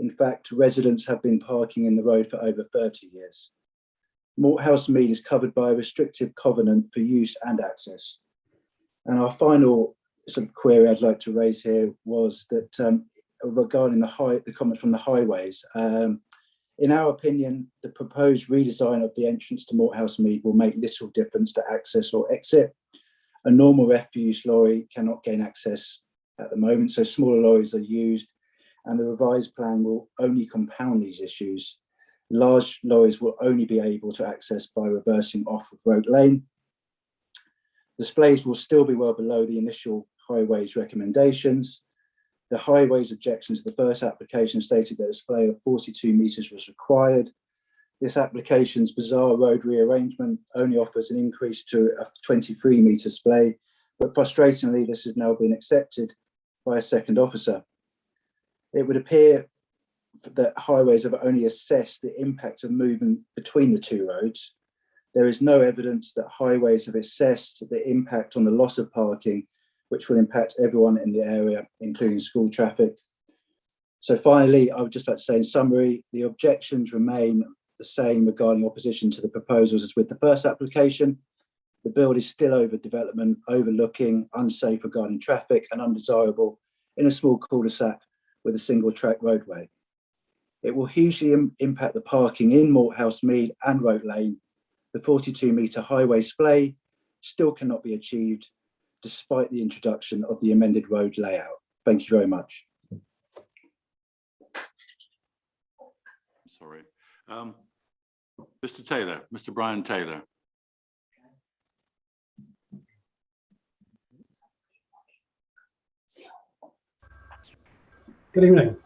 In fact, residents have been parking in the road for over 30 years. Malthouse Mead is covered by a restrictive covenant for use and access. And our final sort of query I'd like to raise here was that regarding the comment from the Highways, in our opinion, the proposed redesign of the entrance to Malthouse Mead will make little difference to access or exit. A normal refuse lorry cannot gain access at the moment, so smaller lorries are used, and the revised plan will only compound these issues. Large lorries will only be able to access by reversing off of Roke Lane. Displays will still be well below the initial Highways recommendations. The Highways Objections to the first application stated that a display of 42 metres was required. This application's bizarre road rearrangement only offers an increase to a 23-metre display, but frustratingly, this has now been accepted by a second officer. It would appear that Highways have only assessed the impact of movement between the two roads. There is no evidence that Highways have assessed the impact on the loss of parking, which will impact everyone in the area, including school traffic. So finally, I would just like to say in summary, the objections remain the same regarding opposition to the proposals as with the first application. The build is still over development, overlooking, unsafe regarding traffic and undesirable in a small cul-de-sac with a single track roadway. It will hugely impact the parking in Malthouse Mead and Roke Lane. The 42-metre highway display still cannot be achieved despite the introduction of the amended road layout. Thank you very much. Sorry. Mr. Taylor, Mr. Brian Taylor. Good evening.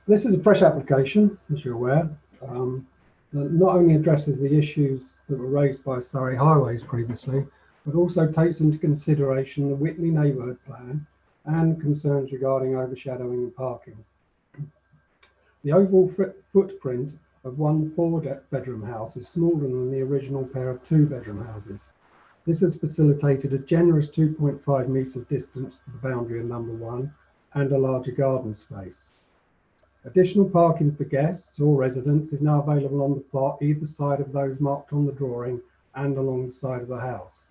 This is a fresh application, as you're aware, that not only addresses the issues that were raised by Surrey Highways previously, but also takes into consideration the Whitley neighbourhood plan and concerns regarding overshadowing and parking. The overall footprint of one 4-bedroom house is smaller than the original pair of 2-bedroom houses. This has facilitated a generous 2.5 metres distance to the boundary of number 1 and a larger garden space. Additional parking for guests or residents is now available on the plot either side of those marked on the drawing and along the side of the house.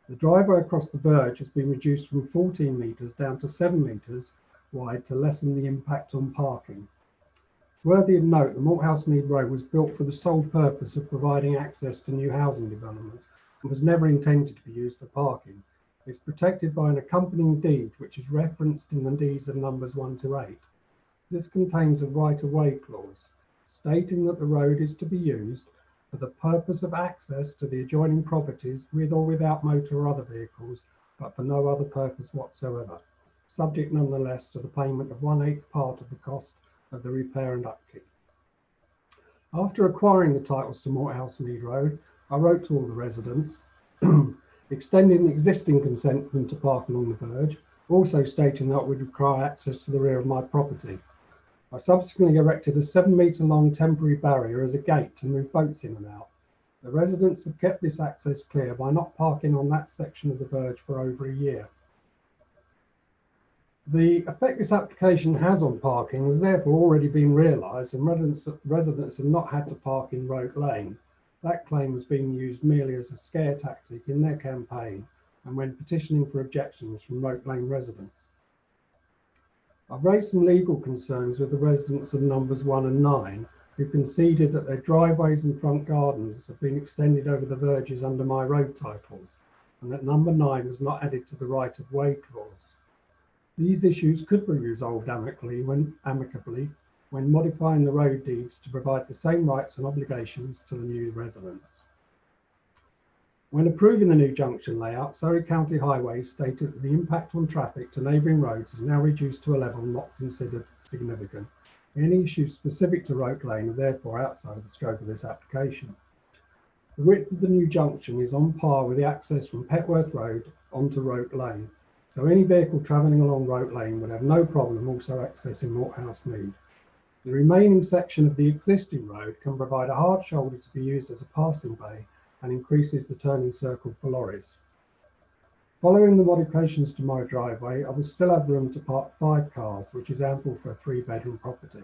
The driveway across the verge has been reduced from 14 metres down to 7 metres wide to lessen the impact on parking. Worthy of note, the Malthouse Mead Road was built for the sole purpose of providing access to new housing developments and was never intended to be used for parking. It's protected by an accompanying deed which is referenced in the deeds of numbers 1 to 8. This contains a right-of-way clause stating that the road is to be used for the purpose of access to the adjoining properties with or without motor or other vehicles, but for no other purpose whatsoever, subject nonetheless to the payment of 1/8 part of the cost of the repair and upkeep. After acquiring the titles to Malthouse Mead Road, I wrote to all the residents, extending the existing consent for them to park along the verge, also stating that it would require access to the rear of my property. I subsequently erected a 7-metre long temporary barrier as a gate to move boats in and out. The residents have kept this access clear by not parking on that section of the verge for over a year. The effect this application has on parking has therefore already been realised, and residents have not had to park in Roke Lane. That claim has been used merely as a scare tactic in their campaign and when petitioning for objections from Roke Lane residents. I've raised some legal concerns with the residents of numbers 1 and 9 who conceded that their driveways and front gardens have been extended over the verges under my road titles, and that number 9 was not added to the right of way clause. These issues could be resolved amicably when modifying the road deeds to provide the same rights and obligations to the new residents. When approving the new junction layout, Surrey County Highways stated that the impact on traffic to neighbouring roads is now reduced to a level not considered significant. Any issues specific to Roke Lane are therefore outside of the scope of this application. The width of the new junction is on par with the access from Petworth Road onto Roke Lane, so any vehicle travelling along Roke Lane would have no problem also accessing Malthouse Mead. The remaining section of the existing road can provide a hard shoulder to be used as a passing bay and increases the turning circle for lorries. Following the modifications to my driveway, I will still have room to park 5 cars, which is ample for a 3-bedroom property.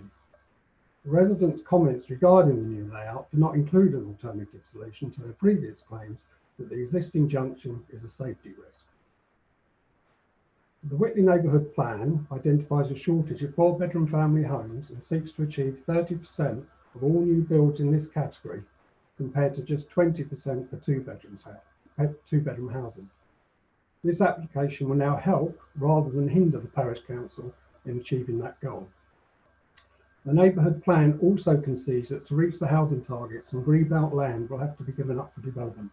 The residents' comments regarding the new layout do not include an alternative solution to their previous claims that the existing junction is a safety risk. The Whitley Neighbourhood Plan identifies a shortage of 4-bedroom family homes and seeks to achieve 30% of all new builds in this category, compared to just 20% for 2-bedroom houses. This application will now help rather than hinder the Parish Council in achieving that goal. The neighbourhood plan also concedes that to reach the housing targets, some greenbelt land will have to be given up for development.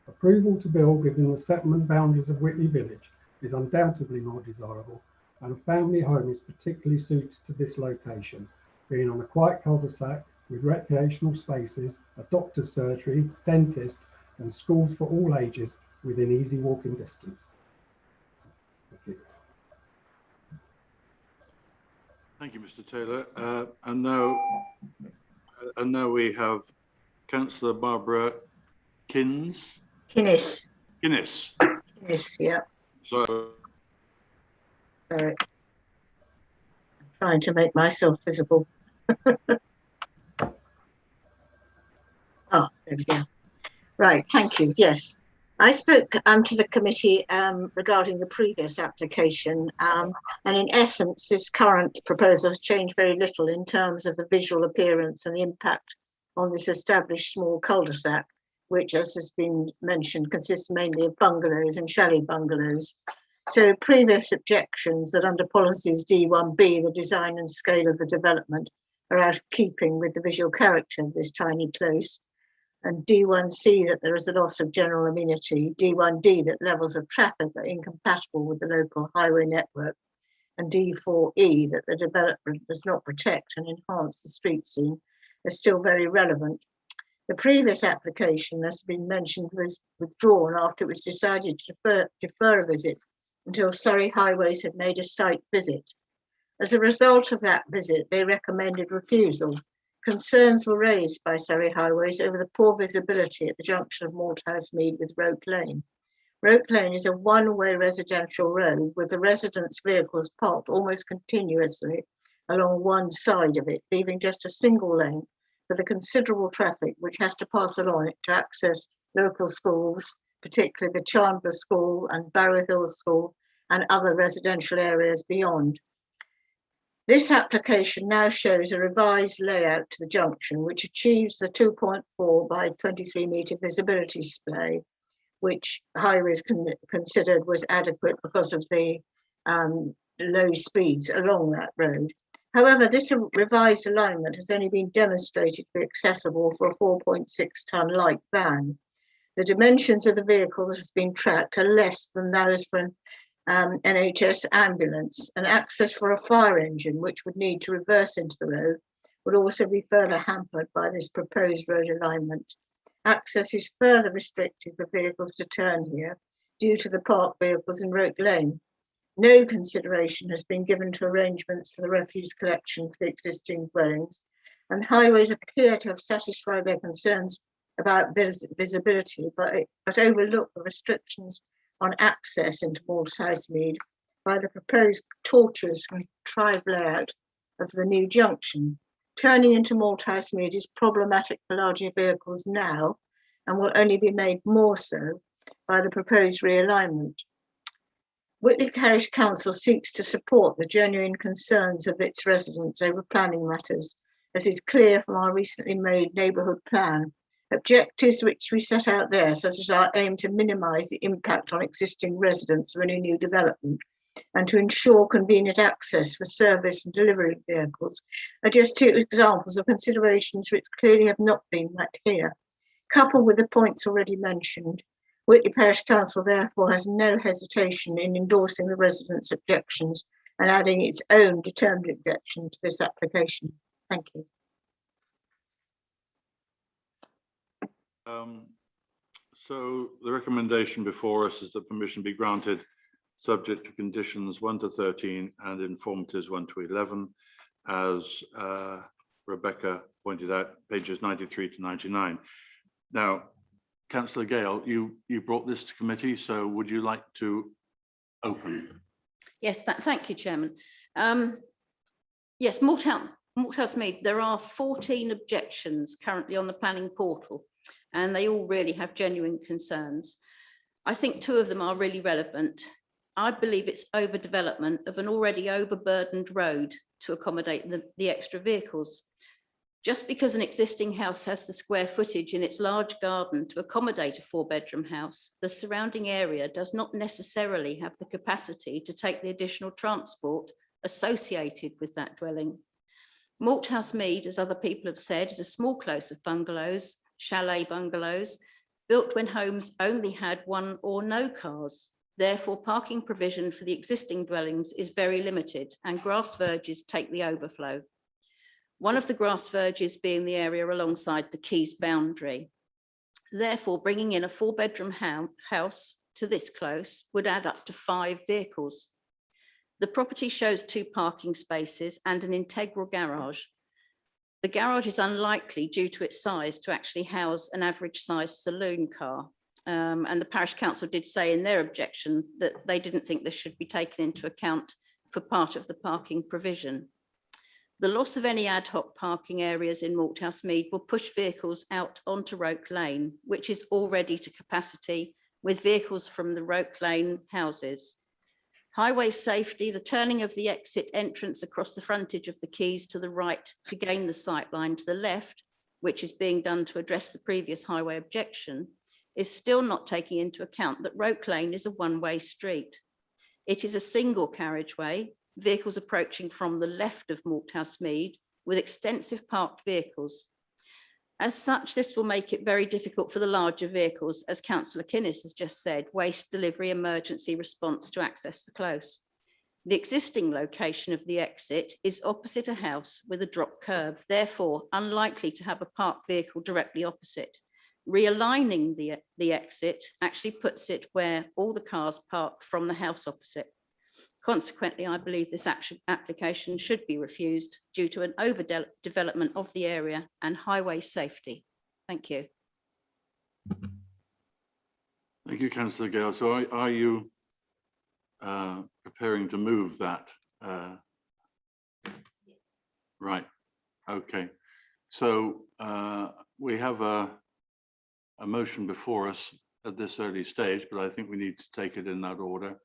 Approval to build within the settlement boundaries of Whitley Village is undoubtedly more desirable, and a family home is particularly suited to this location, being on a quiet cul-de-sac with recreational spaces, a doctor's surgery, dentist, and schools for all ages within easy walking distance. Thank you. Thank you, Mr. Taylor. And now we have Councillor Barbara Kinnis, yeah. So, I'm trying to make myself visible. Oh, there we go. Right, thank you. Yes, I spoke to the committee regarding the previous application, and in essence, this current proposal has changed very little in terms of the visual appearance and the impact on this established small cul-de-sac, which, as has been mentioned, consists mainly of bungalows and chalet bungalows. So previous objections that under policies D1B, the design and scale of the development are out of keeping with the visual character of this tiny close, and D1C that there is a loss of general amenity, D1D that levels of traffic are incompatible with the local highway network, and D4E that the development does not protect and enhance the street scene are still very relevant. The previous application, as has been mentioned, was withdrawn after it was decided to defer a visit until Surrey Highways had made a site visit. As a result of that visit, they recommended refusal. Concerns were raised by Surrey Highways over the poor visibility at the junction of Malthouse Mead with Roke Lane. Roke Lane is a one-way residential road with the residents' vehicles parked almost continuously along one side of it, leaving just a single lane for the considerable traffic which has to pass along it to access local schools, particularly the Chandler School and Barrow Hill School and other residential areas beyond. This application now shows a revised layout to the junction, which achieves the 2.4 by 23 metre visibility display, which Highways considered was adequate because of the low speeds along that road. However, this revised alignment has only been demonstrated to be accessible for a 4.6 tonne light van. The dimensions of the vehicle that has been tracked are less than those for an NHS ambulance, and access for a fire engine, which would need to reverse into the road, would also be further hampered by this proposed road alignment. Access is further restricted for vehicles to turn here due to the parked vehicles in Roke Lane. No consideration has been given to arrangements for the refuse collection for the existing dwellings, and Highways appear to have satisfied their concerns about visibility, but overlook the restrictions on access into Malthouse Mead by the proposed tortuous contrived layout of the new junction. Turning into Malthouse Mead is problematic for larger vehicles now and will only be made more so by the proposed realignment. Whitley Parish Council seeks to support the genuine concerns of its residents over planning matters as is clear from our recently made neighbourhood plan. Objectives which we set out there, such as our aim to minimise the impact on existing residents of any new development and to ensure convenient access for service and delivery vehicles, are just two examples of considerations which clearly have not been met here. Coupled with the points already mentioned, Whitley Parish Council therefore has no hesitation in endorsing the residents' objections and adding its own determined objection to this application. Thank you. So the recommendation before us is that permission be granted subject to conditions 1 to 13 and informatives 1 to 11, as Rebecca pointed out, pages 93 to 99. Now, Councillor Gale, you brought this to committee, so would you like to open? Yes, thank you, Chairman. Yes, Malthouse Mead, there are 14 objections currently on the planning portal, and they all really have genuine concerns. I think 2 of them are really relevant. I believe it's overdevelopment of an already overburdened road to accommodate the extra vehicles. Just because an existing house has the square footage in its large garden to accommodate a 4-bedroom house, the surrounding area does not necessarily have the capacity to take the additional transport associated with that dwelling. Malthouse Mead, as other people have said, is a small close of bungalows, chalet bungalows, built when homes only had 1 or no cars. Therefore, parking provision for the existing dwellings is very limited and grass verges take the overflow. One of the grass verges being the area alongside the quay's boundary. Therefore, bringing in a 4-bedroom house to this close would add up to 5 vehicles. The property shows 2 parking spaces and an integral garage. The garage is unlikely due to its size to actually house an average sized saloon car. And the Parish Council did say in their objection that they didn't think this should be taken into account for part of the parking provision. The loss of any ad hoc parking areas in Malthouse Mead will push vehicles out onto Roke Lane, which is already to capacity with vehicles from the Roke Lane houses. Highway safety, the turning of the exit entrance across the frontage of the quays to the right to gain the sight line to the left, which is being done to address the previous highway objection, is still not taking into account that Roke Lane is a 1-way street. It is a single carriageway, vehicles approaching from the left of Malthouse Mead with extensive parked vehicles. As such, this will make it very difficult for the larger vehicles, as Councillor Kinnis has just said, waste delivery emergency response to access the close. The existing location of the exit is opposite a house with a drop curb, therefore unlikely to have a parked vehicle directly opposite. Realigning the exit actually puts it where all the cars park from the house opposite. Consequently, I believe this application should be refused due to an overdevelopment of the area and highway safety. Thank you. Thank you, Councillor Gale. So are you preparing to move that? Right. Okay. So we have a motion before us at this early stage, but I think we need to take it in that order.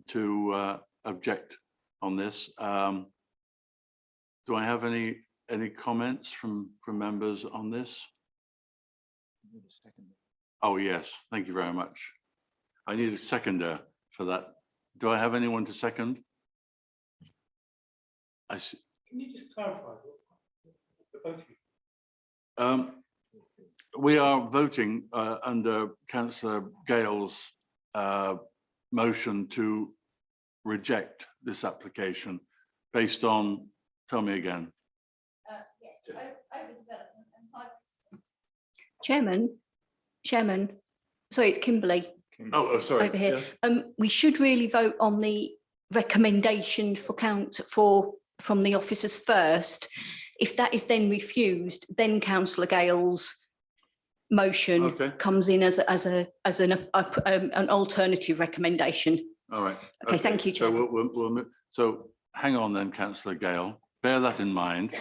To object on this. Do I have any comments from members on this? Oh yes, thank you very much. I need a seconder for that. Do I have anyone to second? I see. Can you just clarify the voting? We are voting under Councillor Gale's motion to reject this application based on, tell me again. Chairman, sorry, it's Kimberly. Oh, sorry. Over here. Yeah. We should really vote on the recommendation from the officers first. If that is then refused, then Councillor Gale's motion comes in as an alternative recommendation. All right. Okay, thank you, Chair. So so hang on then, Councillor Gale. Bear that in mind.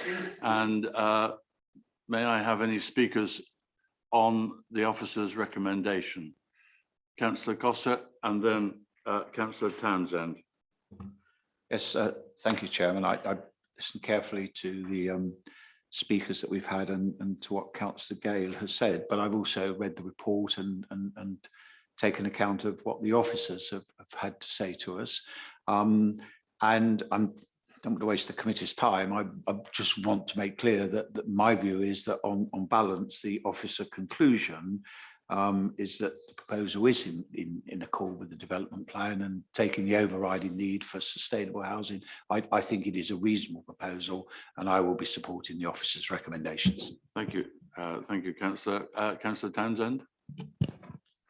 And may I have any speakers on the officer's recommendation? Councillor Gossett and then Councillor Townsend. Yes, thank you, Chairman. I listened carefully to speakers that we've had and to what Councillor Gale has said, but I've also read the report and taken account of what the officers have had to say to us. And don't want to waste the committee's time. I just want to make clear that my view is that on balance, the officer conclusion is that the proposal is in accord with the development plan and taking the overriding need for sustainable housing. I think it is a reasonable proposal, and I will be supporting the officer's recommendations. Thank you. Thank you, Councillor. Councillor Townsend.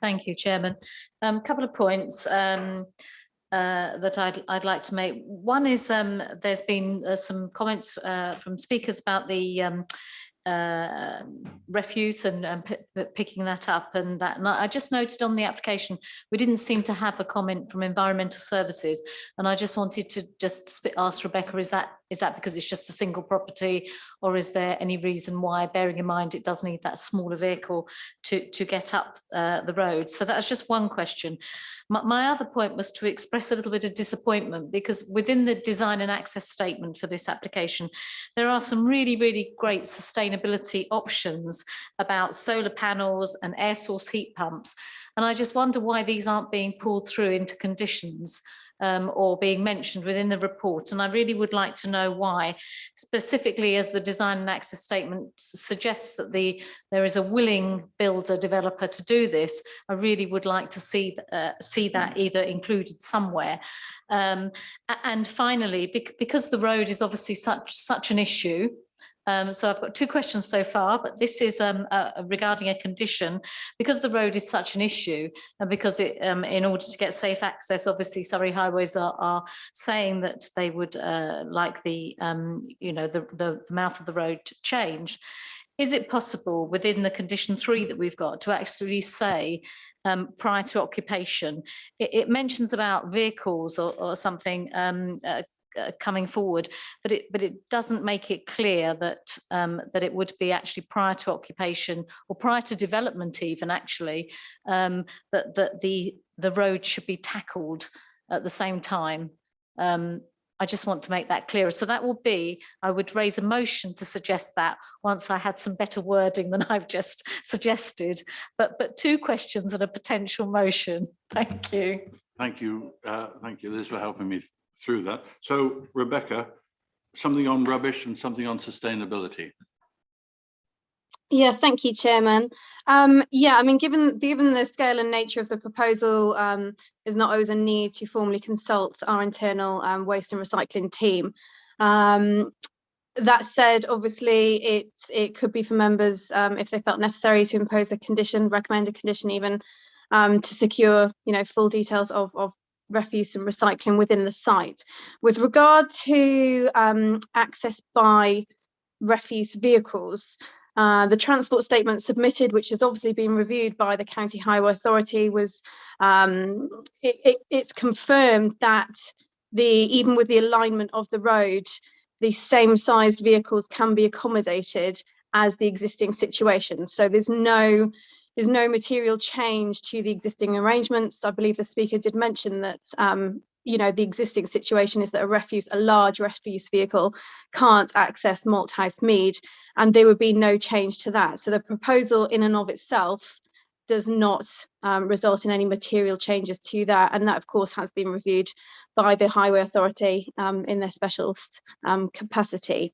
Thank you, Chairman. Couple of points that I'd like to make. One is there's been some comments from speakers about the refuse and picking that up, and I just noted on the application we didn't seem to have a comment from Environmental Services, and I just wanted to just ask Rebecca, is that because it's just a single property, or is there any reason why, bearing in mind it does need that smaller vehicle to get up the road? So that's just one question. My other point was to express a little bit of disappointment, because within the design and access statement for this application, there are some really, really great sustainability options about solar panels and air source heat pumps. And I just wonder why these aren't being pulled through into conditions or being mentioned within the report. And I really would like to know why, specifically as the design and access statement suggests that there is a willing builder developer to do this. I really would like to see that either included somewhere. And finally, because the road is obviously such an issue, so I've got two questions so far, but this is regarding a condition. Because the road is such an issue, and because it, in order to get safe access, obviously Surrey Highways are saying that they would like the mouth of the road to change. Is it possible within the condition 3 that we've got to actually say prior to occupation? It mentions about vehicles or something coming forward, but it doesn't make it clear that that it would be actually prior to occupation or prior to development even, actually, that the road should be tackled at the same time. I just want to make that clearer. So that will be, I would raise a motion to suggest that once I had some better wording than I've just suggested. But two questions and a potential motion. Thank you. Thank you. Thank you, Liz, for helping me through that. So, Rebecca, something on rubbish and something on sustainability. Yes, thank you, Chairman. Yeah, I mean, given the scale and nature of the proposal, there's not always a need to formally consult our internal waste and recycling team. That said, obviously, it could be for members if they felt necessary to impose a condition, recommend a condition even, to secure, full details of refuse and recycling within the site. With regard to access by refuse vehicles, the transport statement submitted, which has obviously been reviewed by the County Highway Authority, was it's confirmed that even with the alignment of the road, the same sized vehicles can be accommodated as the existing situation. So there's no material change to the existing arrangements. I believe the speaker did mention that the existing situation is that a large refuse vehicle can't access Malthouse Mead, and there would be no change to that. So the proposal in and of itself does not result in any material changes to that, and that of course has been reviewed by the Highway Authority in their specialist capacity.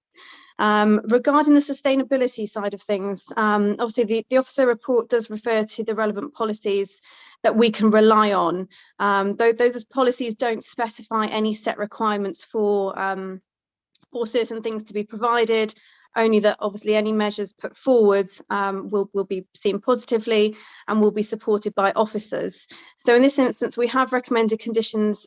Regarding the sustainability side of things, obviously the officer report does refer to the relevant policies that we can rely on. Those policies don't specify any set requirements for certain things to be provided, only that obviously any measures put forward will be seen positively and will be supported by officers. So in this instance, we have recommended conditions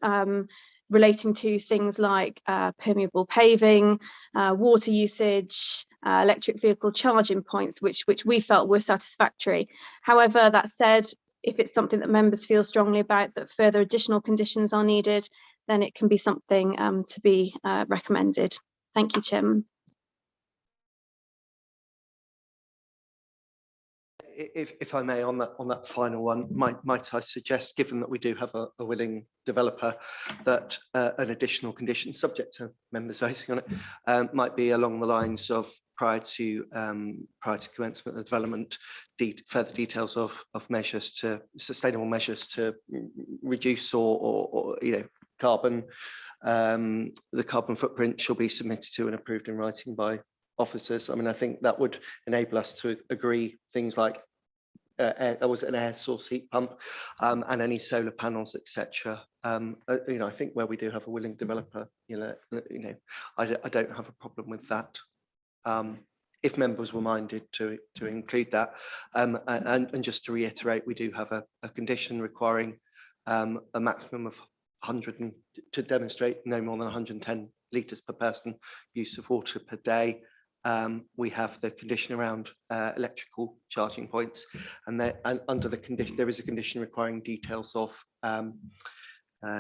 relating to things like permeable paving, water usage, electric vehicle charging points, which we felt were satisfactory. However, that said, if it's something that members feel strongly about, that further additional conditions are needed, then it can be something to be recommended. Thank you, Chairman. If I may, on that final one, might I suggest, given that we do have a willing developer, that an additional condition, subject to members voting on it, might be along the lines of prior to commencement of the development, further details of measures to sustainable measures to reduce or carbon. The carbon footprint shall be submitted to and approved in writing by officers. I mean, I think that would enable us to agree things like there was an air source heat pump and any solar panels, etc. I think where we do have a willing developer, I don't have a problem with that. If members were minded to include that, and just to reiterate, we do have a condition requiring a maximum of 100 to demonstrate no more than 110 litres per person use of water per day. We have the condition around electrical charging points, and under the condition there is a condition requiring details of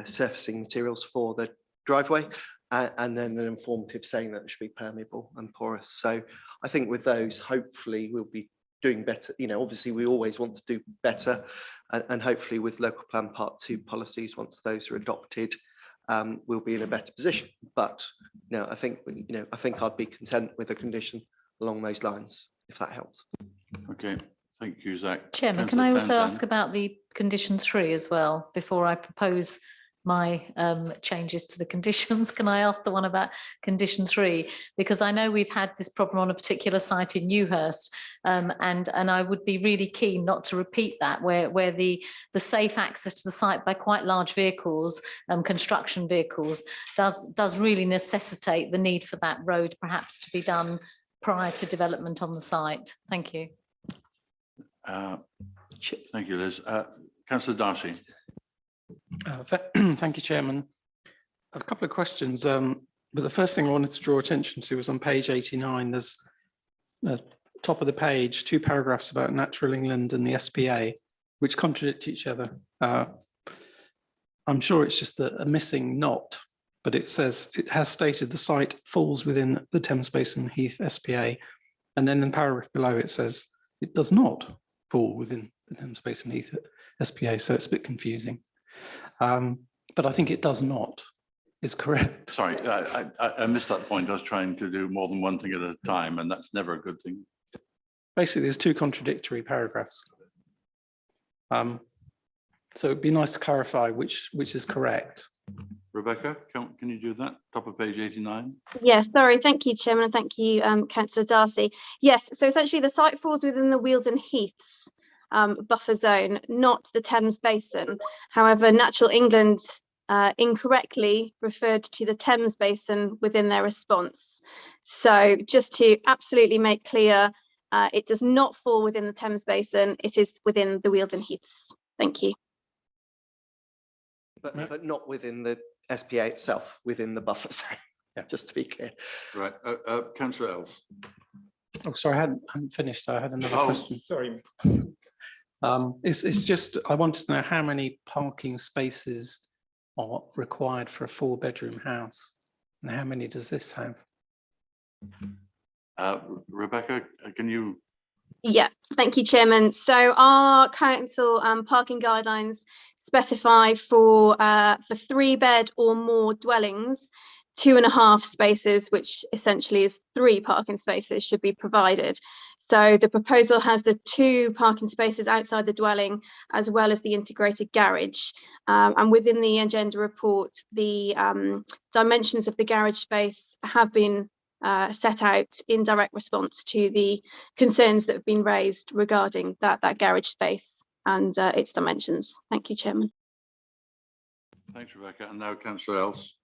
surfacing materials for the driveway, and then an informative saying that it should be permeable and porous. So I think with those, hopefully we'll be doing better. Obviously we always want to do better, and hopefully with local plan part 2 policies, once those are adopted, we'll be in a better position. But I think I'd be content with a condition along those lines, if that helps. Okay, thank you, Zach. Chairman, can I also ask about the condition 3 as well before I propose my changes to the conditions? Can I ask the one about condition 3? Because I know we've had this problem on a particular site in Newhurst, and I would be really keen not to repeat that, where the safe access to the site by quite large vehicles, construction vehicles, does really necessitate the need for that road perhaps to be done prior to development on the site. Thank you. Thank you, Liz. Councillor Darcy. Thank you, Chairman. A couple of questions, but the first thing I wanted to draw attention to was on page 89. There's top of the page 2 paragraphs about Natural England and the SPA, which contradict each other. I'm sure it's just a missing not, but it says it has stated the site falls within the Thames Basin Heath SPA, and then in the paragraph below it says it does not fall within the Thames Basin Heath SPA, so it's a bit confusing. But I think it does not is correct. Sorry, I missed that point. I was trying to do more than one thing at a time, and that's never a good thing. Basically, there's 2 contradictory paragraphs. So it'd be nice to clarify which is correct. Rebecca, can you do that? Top of page 89. Yes, sorry. Thank you, Chairman, and thank you, Councillor Darcy. Yes, so essentially the site falls within the Wealden Heaths buffer zone, not the Thames Basin. However, Natural England incorrectly referred to the Thames Basin within their response. So just to absolutely make clear, it does not fall within the Thames Basin, it is within the Wealden Heaths. Thank you. But not within the SPA itself, within the buffer zone, just to be clear. Right, Councillor Ells. Oh, sorry, I hadn't finished. I had another question. Sorry. It's just, I wanted to know how many parking spaces are required for a 4-bedroom house, and how many does this have? Rebecca, can you? Yeah, thank you, Chairman. So our council parking guidelines specify for 3-bed or more dwellings, 2.5 spaces, which essentially is 3 parking spaces, should be provided. So the proposal has the 2 parking spaces outside the dwelling, as well as the integrated garage. And within the agenda report, the dimensions of the garage space have been set out in direct response to the concerns that have been raised regarding that garage space and its dimensions. Thank you, Chairman. Thanks, Rebecca. And now Councillor Ells.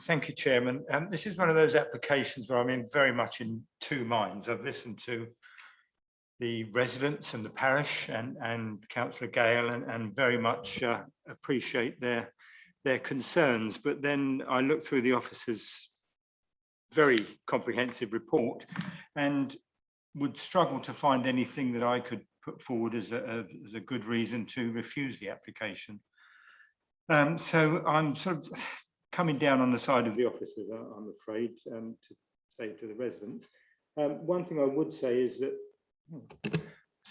Thank you, Chairman. This is one of those applications where I'm very much in 2 minds. I've listened to the residents and the parish and Councillor Gale and very much appreciate their concerns. But then I looked through the officer's very comprehensive report and would struggle to find anything that I could put forward as a good reason to refuse the application. So I'm sort of coming down on the side of the officers, I'm afraid, to say to the residents. One thing I would say is that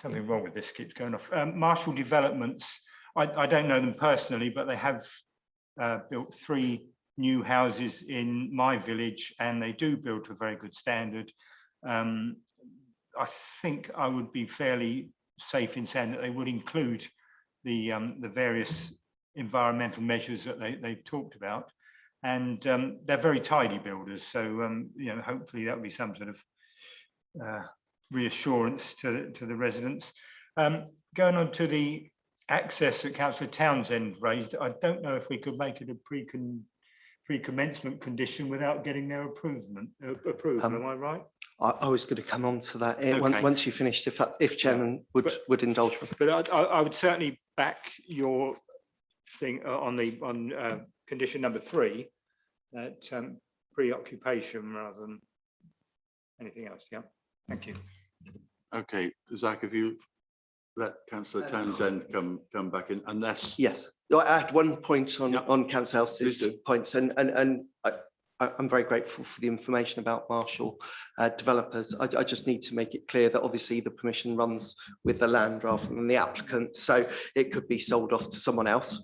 something wrong with this, keeps going off. Marshall Developments, I don't know them personally, but they have built 3 new houses in my village, and they do build to a very good standard. I think I would be fairly safe in saying that they would include the various environmental measures that they've talked about, and they're very tidy builders. So you know, hopefully that will be some sort of reassurance to the residents. Going on to the access that Councillor Townsend raised, I don't know if we could make it a pre-commencement condition without getting their approval. Am I right? I was going to come on to that Okay. once you finished, if Chairman would indulge me. But I would certainly back your thing on condition number 3, that preoccupation rather than anything else. Yeah, thank you. Okay, Zach, if you let Councillor Townsend come back in, unless. Yes, I had one point on Councillor Els's points, and I'm very grateful for the information about Marshall developers. I just need to make it clear that obviously the permission runs with the land rather than the applicant, so it could be sold off to someone else.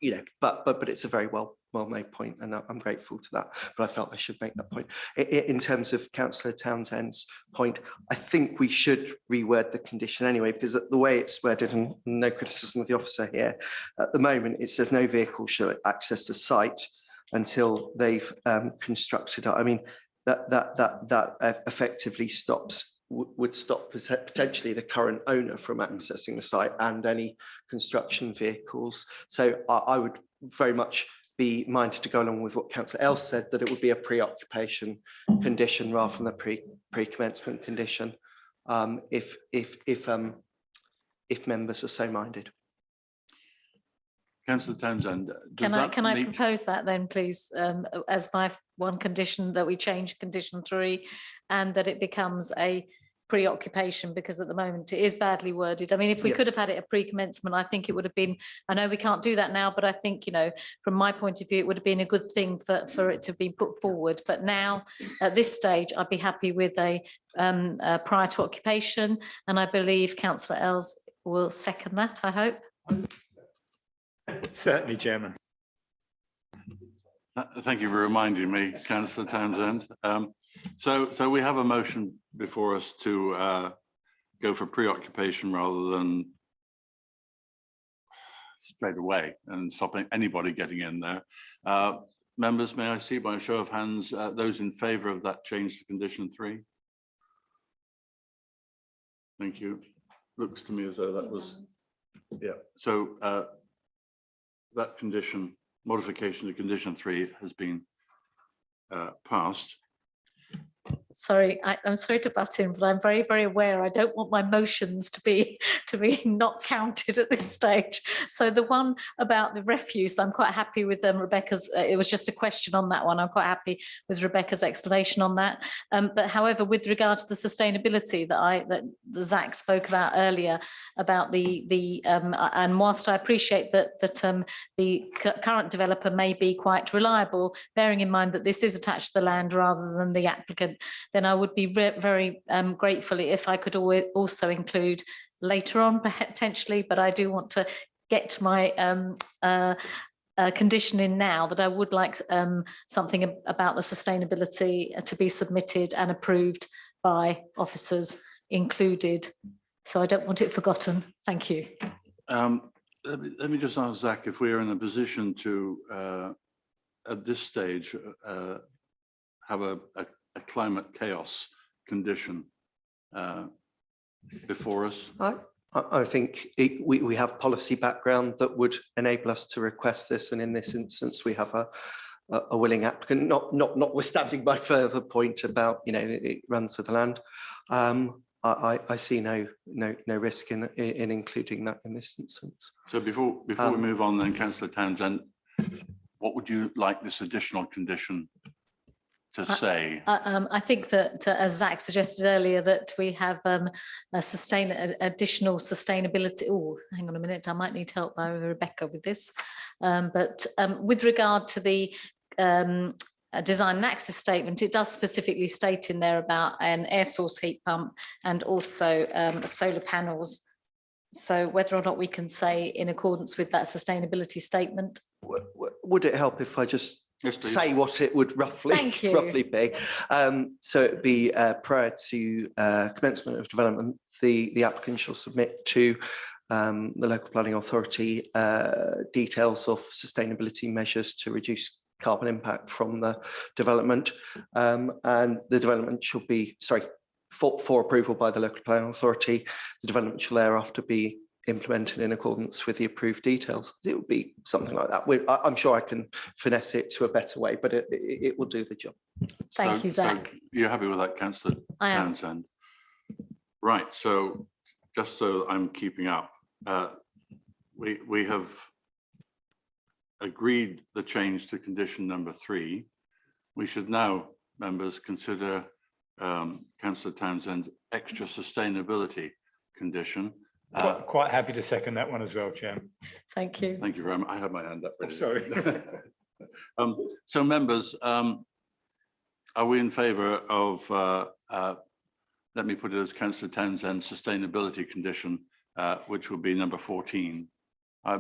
You know, but it's a very well made point, and I'm grateful to that. But I felt I should make that point. In terms of Councillor Townsend's point, I think we should reword the condition anyway, because the way it's worded, and no criticism of the officer here, at the moment it says no vehicle shall access the site until they've constructed it. I mean, that effectively would stop potentially the current owner from accessing the site and any construction vehicles. So I would very much be minded to go along with what Councillor Els said, that it would be a pre-occupation condition rather than a pre-commencement condition, if members are so minded. Councillor Townsend, can I propose that then, please, as my one condition, that we change condition 3 and that it becomes a preoccupation, because at the moment it is badly worded. I mean, if we could have had it a pre-commencement, I think it would have been, I know we can't do that now, but I think, you know, from my point of view, it would have been a good thing for it to be put forward. But now at this stage, I'd be happy with a prior to occupation, and I believe Councillor Els will second that, I hope. Certainly, Chairman. Thank you for reminding me, Councillor Townsend. So we have a motion before us to go for preoccupation rather than straight away and stopping anybody getting in there. Members, may I see by a show of hands those in favour of that change to condition 3? Thank you. Looks to me as though that was, yeah. So that condition, modification to condition 3 has been passed. Sorry, I'm sorry to butt in, but I'm very, very aware I don't want my motions to be not counted at this stage. So the one about the refuse, I'm quite happy with Rebecca's. It was just a question on that one. I'm quite happy with Rebecca's explanation on that. But however, with regard to the sustainability that Zach spoke about earlier, about and whilst I appreciate that the current developer may be quite reliable, bearing in mind that this is attached to the land rather than the applicant, then I would be very grateful if I could also include later on potentially, but I do want to get my condition in now, that I would like something about the sustainability to be submitted and approved by officers included. So I don't want it forgotten. Thank you. Let me just ask Zach if we are in a position to, at this stage, have a climate chaos condition before us. I think we have policy background that would enable us to request this, and in this instance we have a willing applicant, notwithstanding my further point about, you know, it runs with the land. I see no risk in including that in this instance. So before we move on then, Councillor Townsend, what would you like this additional condition to say? I think that, as Zach suggested earlier, that we have additional sustainability. Oh, hang on a minute, I might need help by Rebecca with this. But with regard to the design and access statement, it does specifically state in there about an air source heat pump and also solar panels. So whether or not we can say in accordance with that sustainability statement. Would it help if I just Yes, please. say what it would roughly be? So it'd be prior to commencement of development, the applicant shall submit to the local planning authority details of sustainability measures to reduce carbon impact from the development, and the development should be, for approval by the local planning authority. The development shall thereafter be implemented in accordance with the approved details. It would be something like that. I'm sure I can finesse it to a better way, but it will do the job. Thank you, Zach. So you're happy with that, Councillor Townsend? Right, so just so I'm keeping up, we have agreed the change to condition number 3. We should now, members, consider Councillor Townsend's extra sustainability condition. Quite happy to second that one as well, Chairman. Thank you. Thank you very much. I have my hand up. Ready. Sorry. So members, are we in favour of, let me put it as Councillor Townsend's sustainability condition, which would be number 14.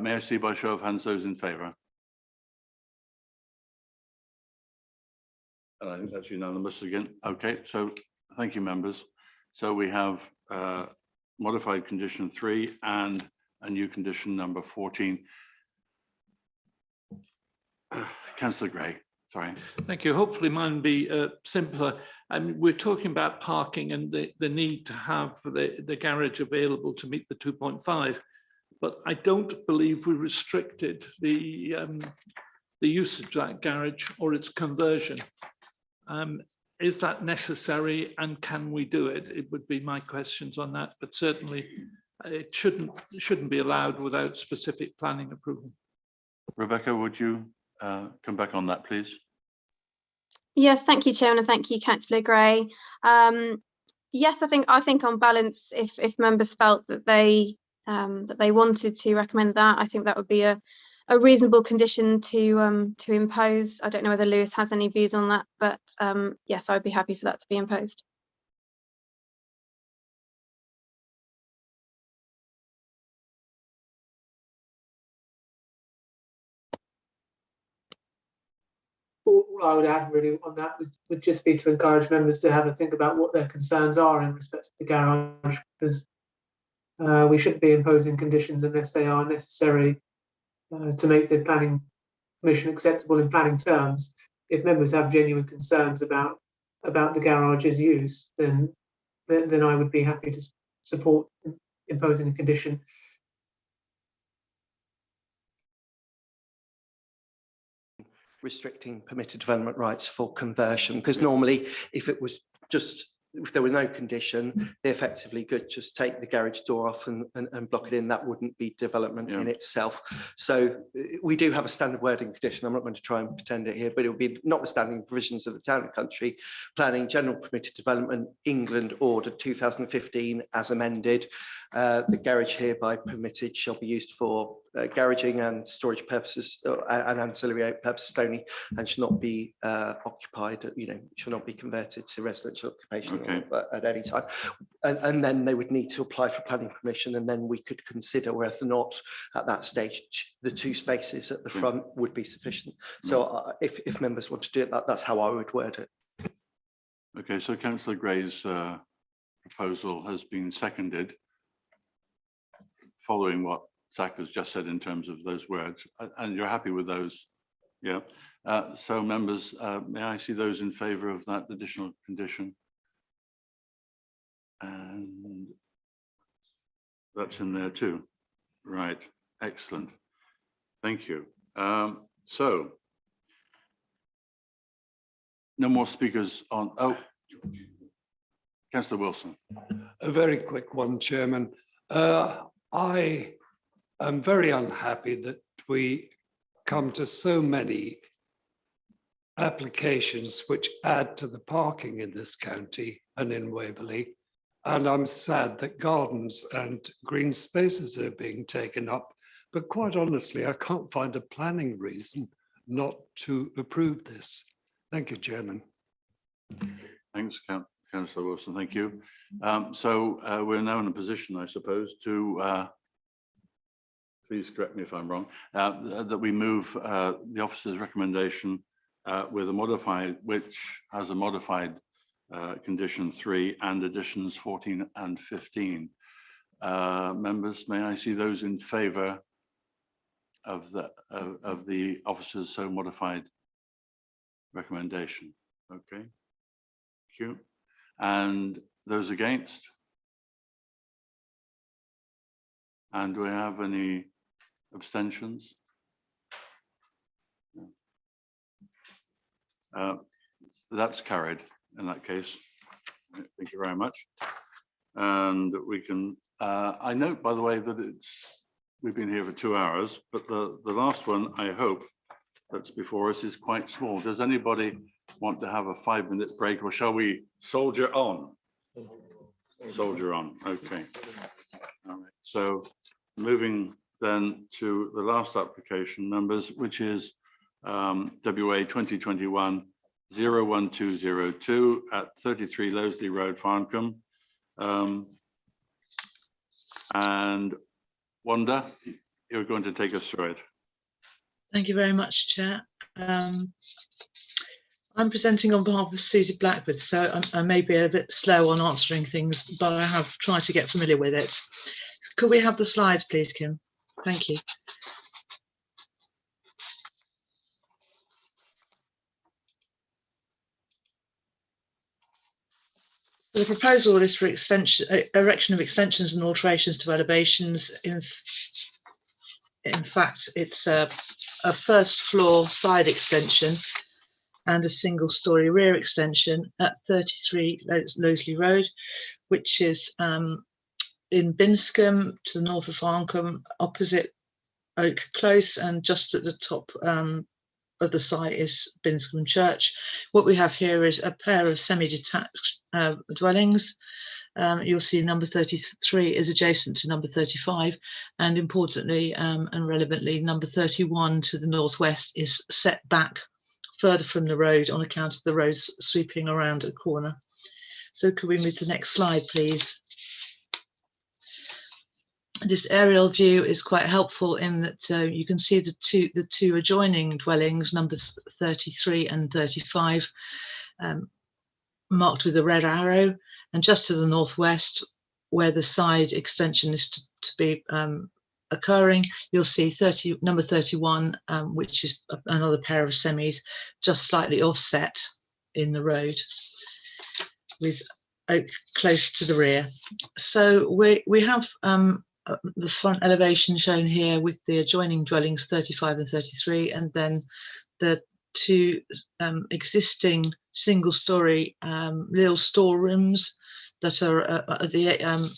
May I see by show of hands those in favour? And I think that's unanimous again. Okay, so thank you, members. So we have modified condition 3 and a new condition number 14. Councillor Gray, sorry. Thank you. Hopefully mine will be simpler. I mean, we're talking about parking and the need to have the garage available to meet the 2.5, but I don't believe we restricted the usage of that garage or its conversion. Is that necessary and can we do it? It would be my questions on that, but certainly it shouldn't be allowed without specific planning approval. Rebecca, would you come back on that, please? Yes, thank you, Chairman, and thank you, Councillor Gray. Yes, I think on balance, if members felt that they wanted to recommend that, I think that would be a reasonable condition to impose. I don't know whether Lewis has any views on that, but yes, I would be happy for that to be imposed. All I would add really on that would just be to encourage members to have a think about what their concerns are in respect to the garage, because we shouldn't be imposing conditions unless they are necessary to make the planning commission acceptable in planning terms. If members have genuine concerns about the garage's use, then I would be happy to support imposing a condition. Restricting permitted development rights for conversion, because normally if there was no condition, they effectively could just take the garage door off and block it in. That wouldn't be development in itself. So we do have a standard wording condition. I'm not going to try and pretend it here, but it will be notwithstanding provisions of the Town and Country Planning General Permitted Development England Order 2015 as amended. The garage hereby permitted shall be used for garaging and storage purposes and ancillary purposes only, and should not be occupied, should not be converted to residential occupation at any time. And then they would need to apply for planning permission, and then we could consider whether or not at that stage the 2 spaces at the front would be sufficient. So if members want to do it, that's how I would word it. Okay, so Councillor Gray's proposal has been seconded, following what Zach has just said in terms of those words, and you're happy with those? Yeah. So members, may I see those in favour of that additional condition? And that's in there too. Right, excellent. Thank you. So no more speakers on, Councillor Wilson. A very quick one, Chairman. I am very unhappy that we come to so many applications which add to the parking in this county and in Waverley. And I'm sad that gardens and green spaces are being taken up. But quite honestly, I can't find a planning reason not to approve this. Thank you, Chairman. Thanks, Councillor Wilson. Thank you. So we're now in a position, I suppose, to please correct me if I'm wrong, that we move the officer's recommendation with a modified, which has a modified condition 3 and additions 14 and 15. Members, may I see those in favour of the officer's so modified recommendation? Okay, thank you. And those against? And do we have any abstentions? That's carried in that case. Thank you very much. And we can, I note, by the way, that we've been here for 2 hours, but the last one, I hope, that's before us is quite small. Does anybody want to have a 5-minute break, or shall we soldier on? Soldier on, okay. All right. So moving then to the last application, members, which is WA 2021-01202 at 33 Lowesley Road, Farncombe. And Wanda, you're going to take us through it. Thank you very much, Chair. I'm presenting on behalf of Susie Blackwood, so I may be a bit slow on answering things, but I have tried to get familiar with it. Could we have the slides, please, Kim? Thank you. The proposal is for erection of extensions and alterations to elevations. In fact, it's a first floor side extension and a single story rear extension at 33 Lowesley Road, which is in Binscombe to the north of Farncombe, opposite Oak Close, and just at the top of the site is Binscombe Church. What we have here is a pair of semi-detached dwellings. You'll see number 33 is adjacent to number 35, and importantly and relevantly, number 31 to the northwest is set back further from the road on account of the roads sweeping around a corner. So could we move to the next slide, please? This aerial view is quite helpful in that you can see the two adjoining dwellings, numbers 33 and 35, marked with a red arrow, and just to the northwest, where the side extension is to be occurring, you'll see number 31, which is another pair of semis, just slightly offset in the road, with Oak close to the rear. So we have the front elevation shown here with the adjoining dwellings 35 and 33, and then the two existing single-story little storerooms that are at the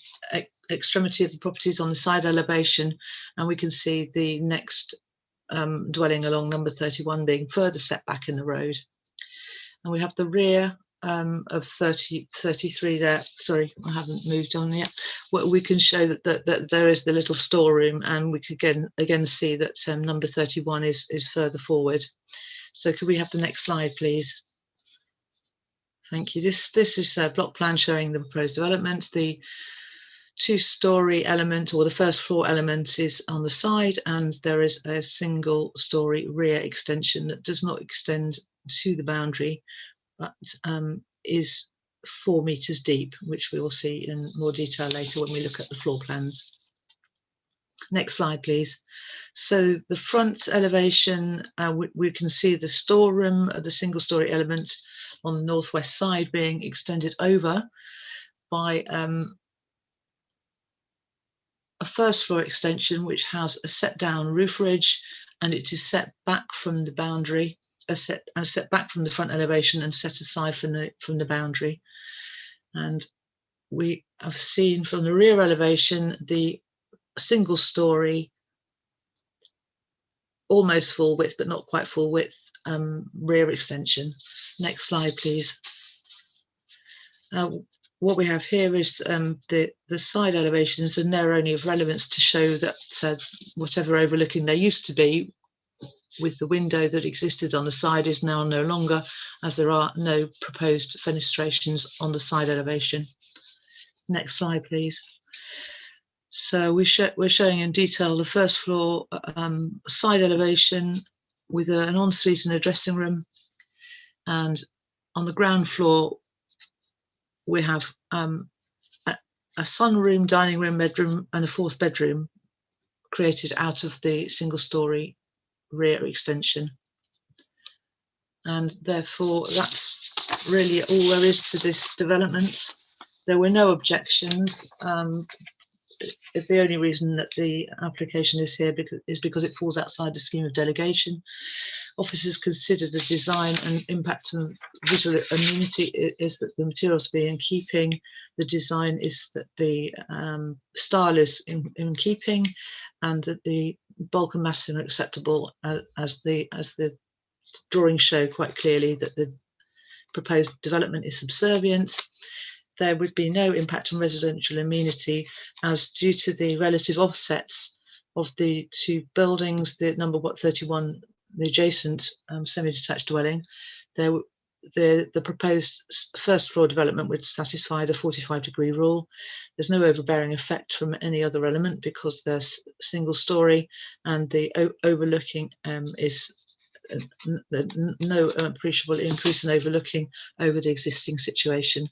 extremity of the properties on the side elevation, and we can see the next dwelling along number 31 being further set back in the road. And we have the rear of 33 there. Sorry, I haven't moved on yet. Well, we can show that there is the little storeroom, and we could again see that number 31 is further forward. So could we have the next slide, please? Thank you. This is a block plan showing the proposed development. The two-story element, or the first floor element, is on the side, and there is a single story rear extension that does not extend to the boundary, but is 4 meters deep, which we will see in more detail later when we look at the floor plans. Next slide, please. So the front elevation, we can see the storeroom, the single story element on the northwest side being extended over by a first floor extension, which has a set down roof ridge, and it is set back from the boundary, set back from the front elevation and set aside from the boundary. And we have seen from the rear elevation the single story, almost full width but not quite full width rear extension. Next slide, please. What we have here is the side elevations, and they're only of relevance to show that whatever overlooking there used to be with the window that existed on the side is now no longer, as there are no proposed fenestrations on the side elevation. Next slide, please. So we're showing in detail the first floor side elevation with an ensuite and a dressing room. And on the ground floor, we have a sunroom, dining room, bedroom, and a fourth bedroom created out of the single-story rear extension. And therefore, that's really all there is to this development. There were no objections. The only reason that the application is here is because it falls outside the scheme of delegation. Officers consider the design and impact on visual amenity is that the materials be in keeping. The design is that the style is in keeping, and that the bulk and massing are acceptable, as the drawings show quite clearly that the proposed development is subservient. There would be no impact on residential amenity, as due to the relative offsets of the two buildings, the number 31, the adjacent semi-detached dwelling, the proposed first floor development would satisfy the 45-degree rule. There's no overbearing effect from any other element because they're single story, and the overlooking is no appreciable increase in overlooking over the existing situation.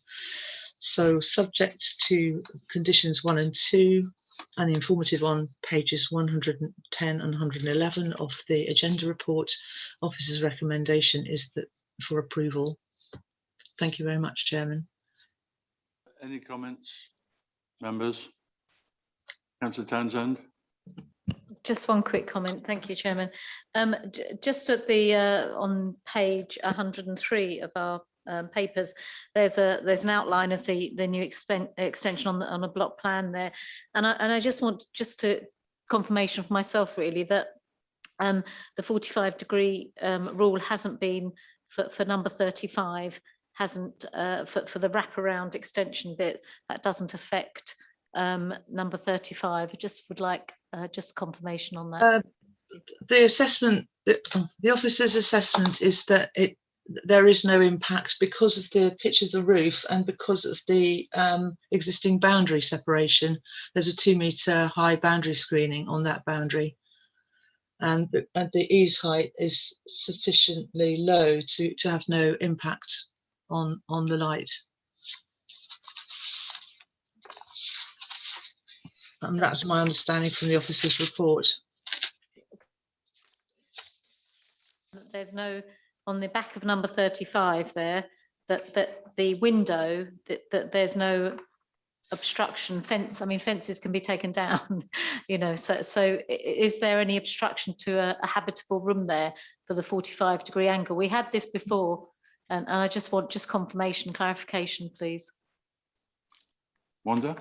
So subject to conditions 1 and 2 and the informative on pages 110 and 111 of the agenda report, officer's recommendation is that for approval. Thank you very much, Chairman. Any comments, members? Councillor Townsend. Just one quick comment. Thank you, Chairman. Just at the on page 103 of our papers, there's an outline of the new extension on a block plan there, and I just want to confirmation for myself really that the 45-degree rule hasn't been for number 35, hasn't for the wraparound extension bit, that doesn't affect number 35. I just would like just confirmation on that. The assessment, the officer's assessment is that there is no impact because of the pitch of the roof and because of the existing boundary separation. There's a 2-metre high boundary screening on that boundary, and the eaves height is sufficiently low to have no impact on the light. And that's my understanding from the officer's report. There's no, on the back of number 35 there, that the window, that there's no obstruction fence. I mean, fences can be taken down, you know, so is there any obstruction to a habitable room there for the 45-degree angle? We had this before, and I just want confirmation, clarification, please. Wanda?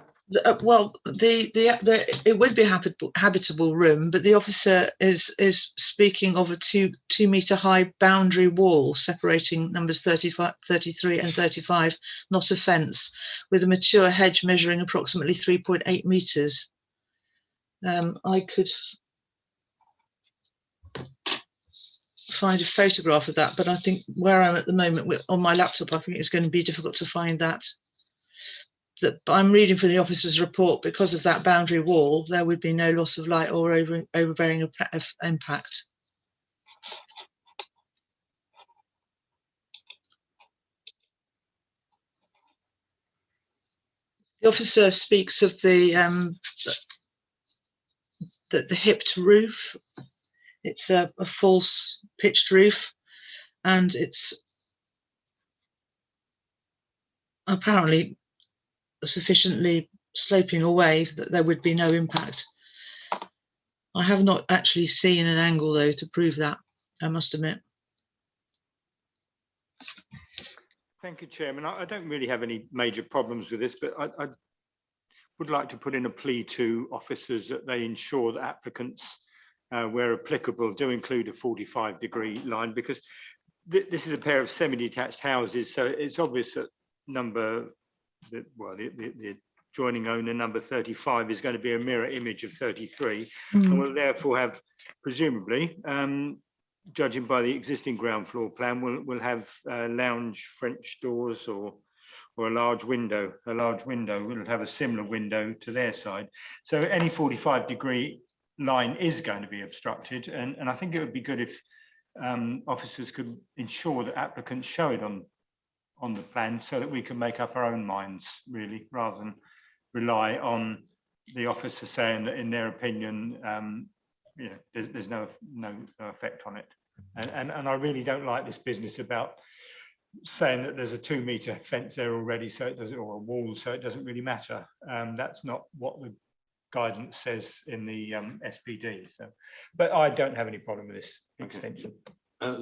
Well, it would be a habitable room, but the officer is speaking of a 2-metre high boundary wall separating numbers 35, 33 and 35, not a fence, with a mature hedge measuring approximately 3.8 metres. I could find a photograph of that, but I think where I'm at the moment on my laptop, I think it's going to be difficult to find that. That I'm reading from the officer's report, because of that boundary wall, there would be no loss of light or overbearing impact. The officer speaks of the hipped roof. It's a false pitched roof, and it's apparently sufficiently sloping away that there would be no impact. I have not actually seen an angle though to prove that, I must admit. Thank you, Chairman. I don't really have any major problems with this, but I would like to put in a plea to officers that they ensure that applicants, where applicable, do include a 45-degree line, because this is a pair of semi-detached houses, so it's obvious that the adjoining owner, number 35, is going to be a mirror image of 33, and will therefore have, presumably, judging by the existing ground floor plan, will have lounge French doors or a large window. A large window will have a similar window to their side. So any 45-degree line is going to be obstructed, and I think it would be good if officers could ensure that applicants show it on the plan, so that we can make up our own minds, really, rather than rely on the officer saying that in their opinion you know, there's no effect on it. And I really don't like this business about saying that there's a 2-meter fence there already, so it doesn't, or a wall, so it doesn't really matter. That's not what the guidance says in the SPD. So, but I don't have any problem with this extension.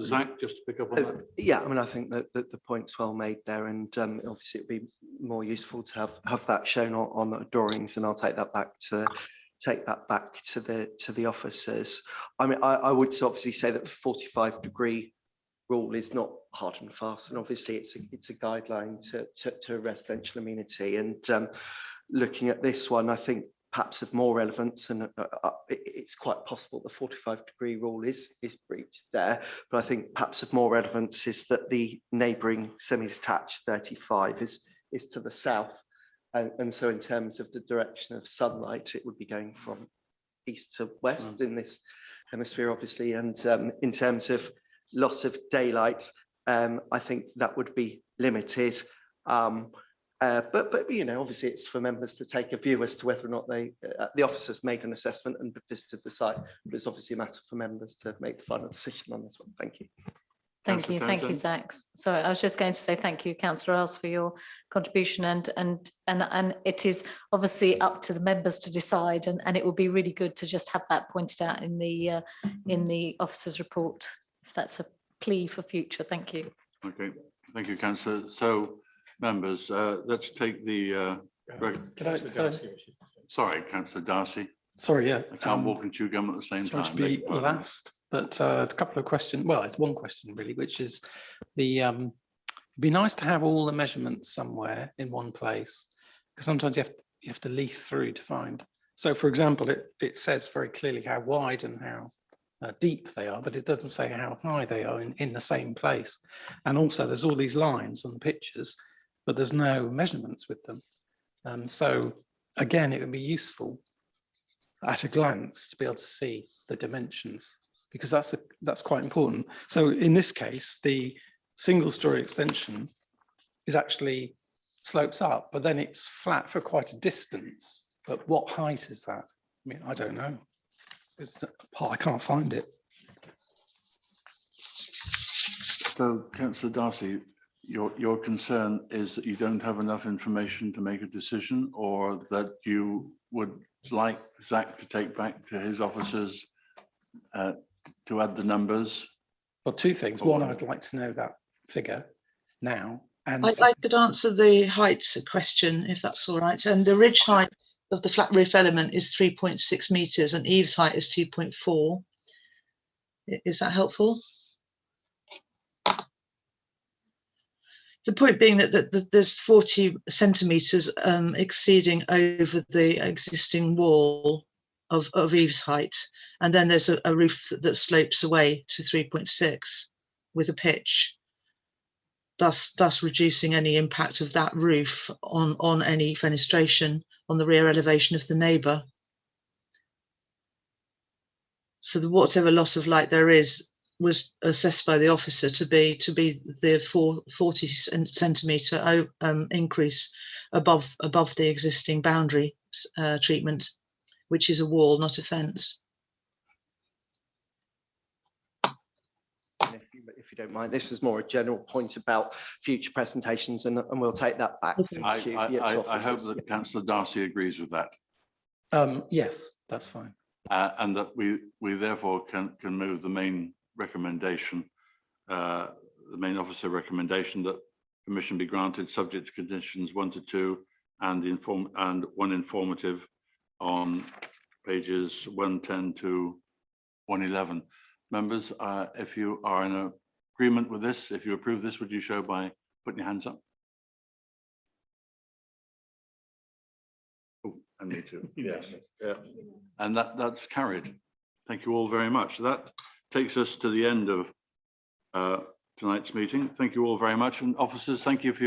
Zach, just to pick up on that. Yeah, I mean, I think that the point's well made there, and obviously it'd be more useful to have that shown on the drawings, and I'll take that back to the officers. I mean, I would obviously say that the 45-degree rule is not hard and fast, and obviously it's a guideline to residential amenity. And looking at this one, I think perhaps of more relevance, and it's quite possible the 45-degree rule is breached there, but I think perhaps of more relevance is that the neighbouring semi-detached 35 is to the south, and so in terms of the direction of sunlight, it would be going from east to west in this hemisphere, obviously, and in terms of loss of daylight, I think that would be limited. But you know, obviously it's for members to take a view as to whether or not the officers made an assessment and visited the site, but it's obviously a matter for members to make the final decision on this one. Thank you. Thank you, Zach. Sorry, I was just going to say thank you, Councillor Else, for your contribution, and it is obviously up to the members to decide, and it would be really good to just have that pointed out in the officers' report, if that's a plea for future. Thank you. Okay, thank you, Councillor. So, members, let's take the. Sorry, Councillor Darcy. Sorry, yeah. I can't walk and chew gum at the same time. To be last, but a couple of questions. Well, it's one question really, which is it'd be nice to have all the measurements somewhere in one place, because sometimes you have to leaf through to find. So, for example, it says very clearly how wide and how deep they are, but it doesn't say how high they are in the same place. And also, there's all these lines on the pictures, but there's no measurements with them. So, again, it would be useful at a glance to be able to see the dimensions, because that's quite important. So in this case, the single-story extension is actually slopes up, but then it's flat for quite a distance. But what height is that? I mean, I don't know. I can't find it. So, Councillor Darcy, your concern is that you don't have enough information to make a decision, or that you would like Zach to take back to his officers to add the numbers? Well, two things. One, I'd like to know that figure now. And I could answer the height question, if that's all right. And the ridge height of the flat roof element is 3.6 metres and eaves height is 2.4. Is that helpful? The point being that there's 40 centimetres exceeding over the existing wall of eaves height, and then there's a roof that slopes away to 3.6 with a pitch, thus reducing any impact of that roof on any fenestration on the rear elevation of the neighbour. So whatever loss of light there is was assessed by the officer to be the 40 centimetre increase above the existing boundary treatment, which is a wall, not a fence. If you don't mind, this is more a general point about future presentations, and we'll take that back. I hope that Councillor Darcy agrees with that. Yes, that's fine. And that we therefore can move the main recommendation, the main officer recommendation, that permission be granted subject to conditions 1 to 2 and one informative on pages 110 to 111. Members, if you are in agreement with this, if you approve this, would you show by putting your hands up? Oh, and me too. Yes. Yeah. And that's carried. Thank you all very much. That takes us to the end of tonight's meeting. Thank you all very much. And officers, thank you for your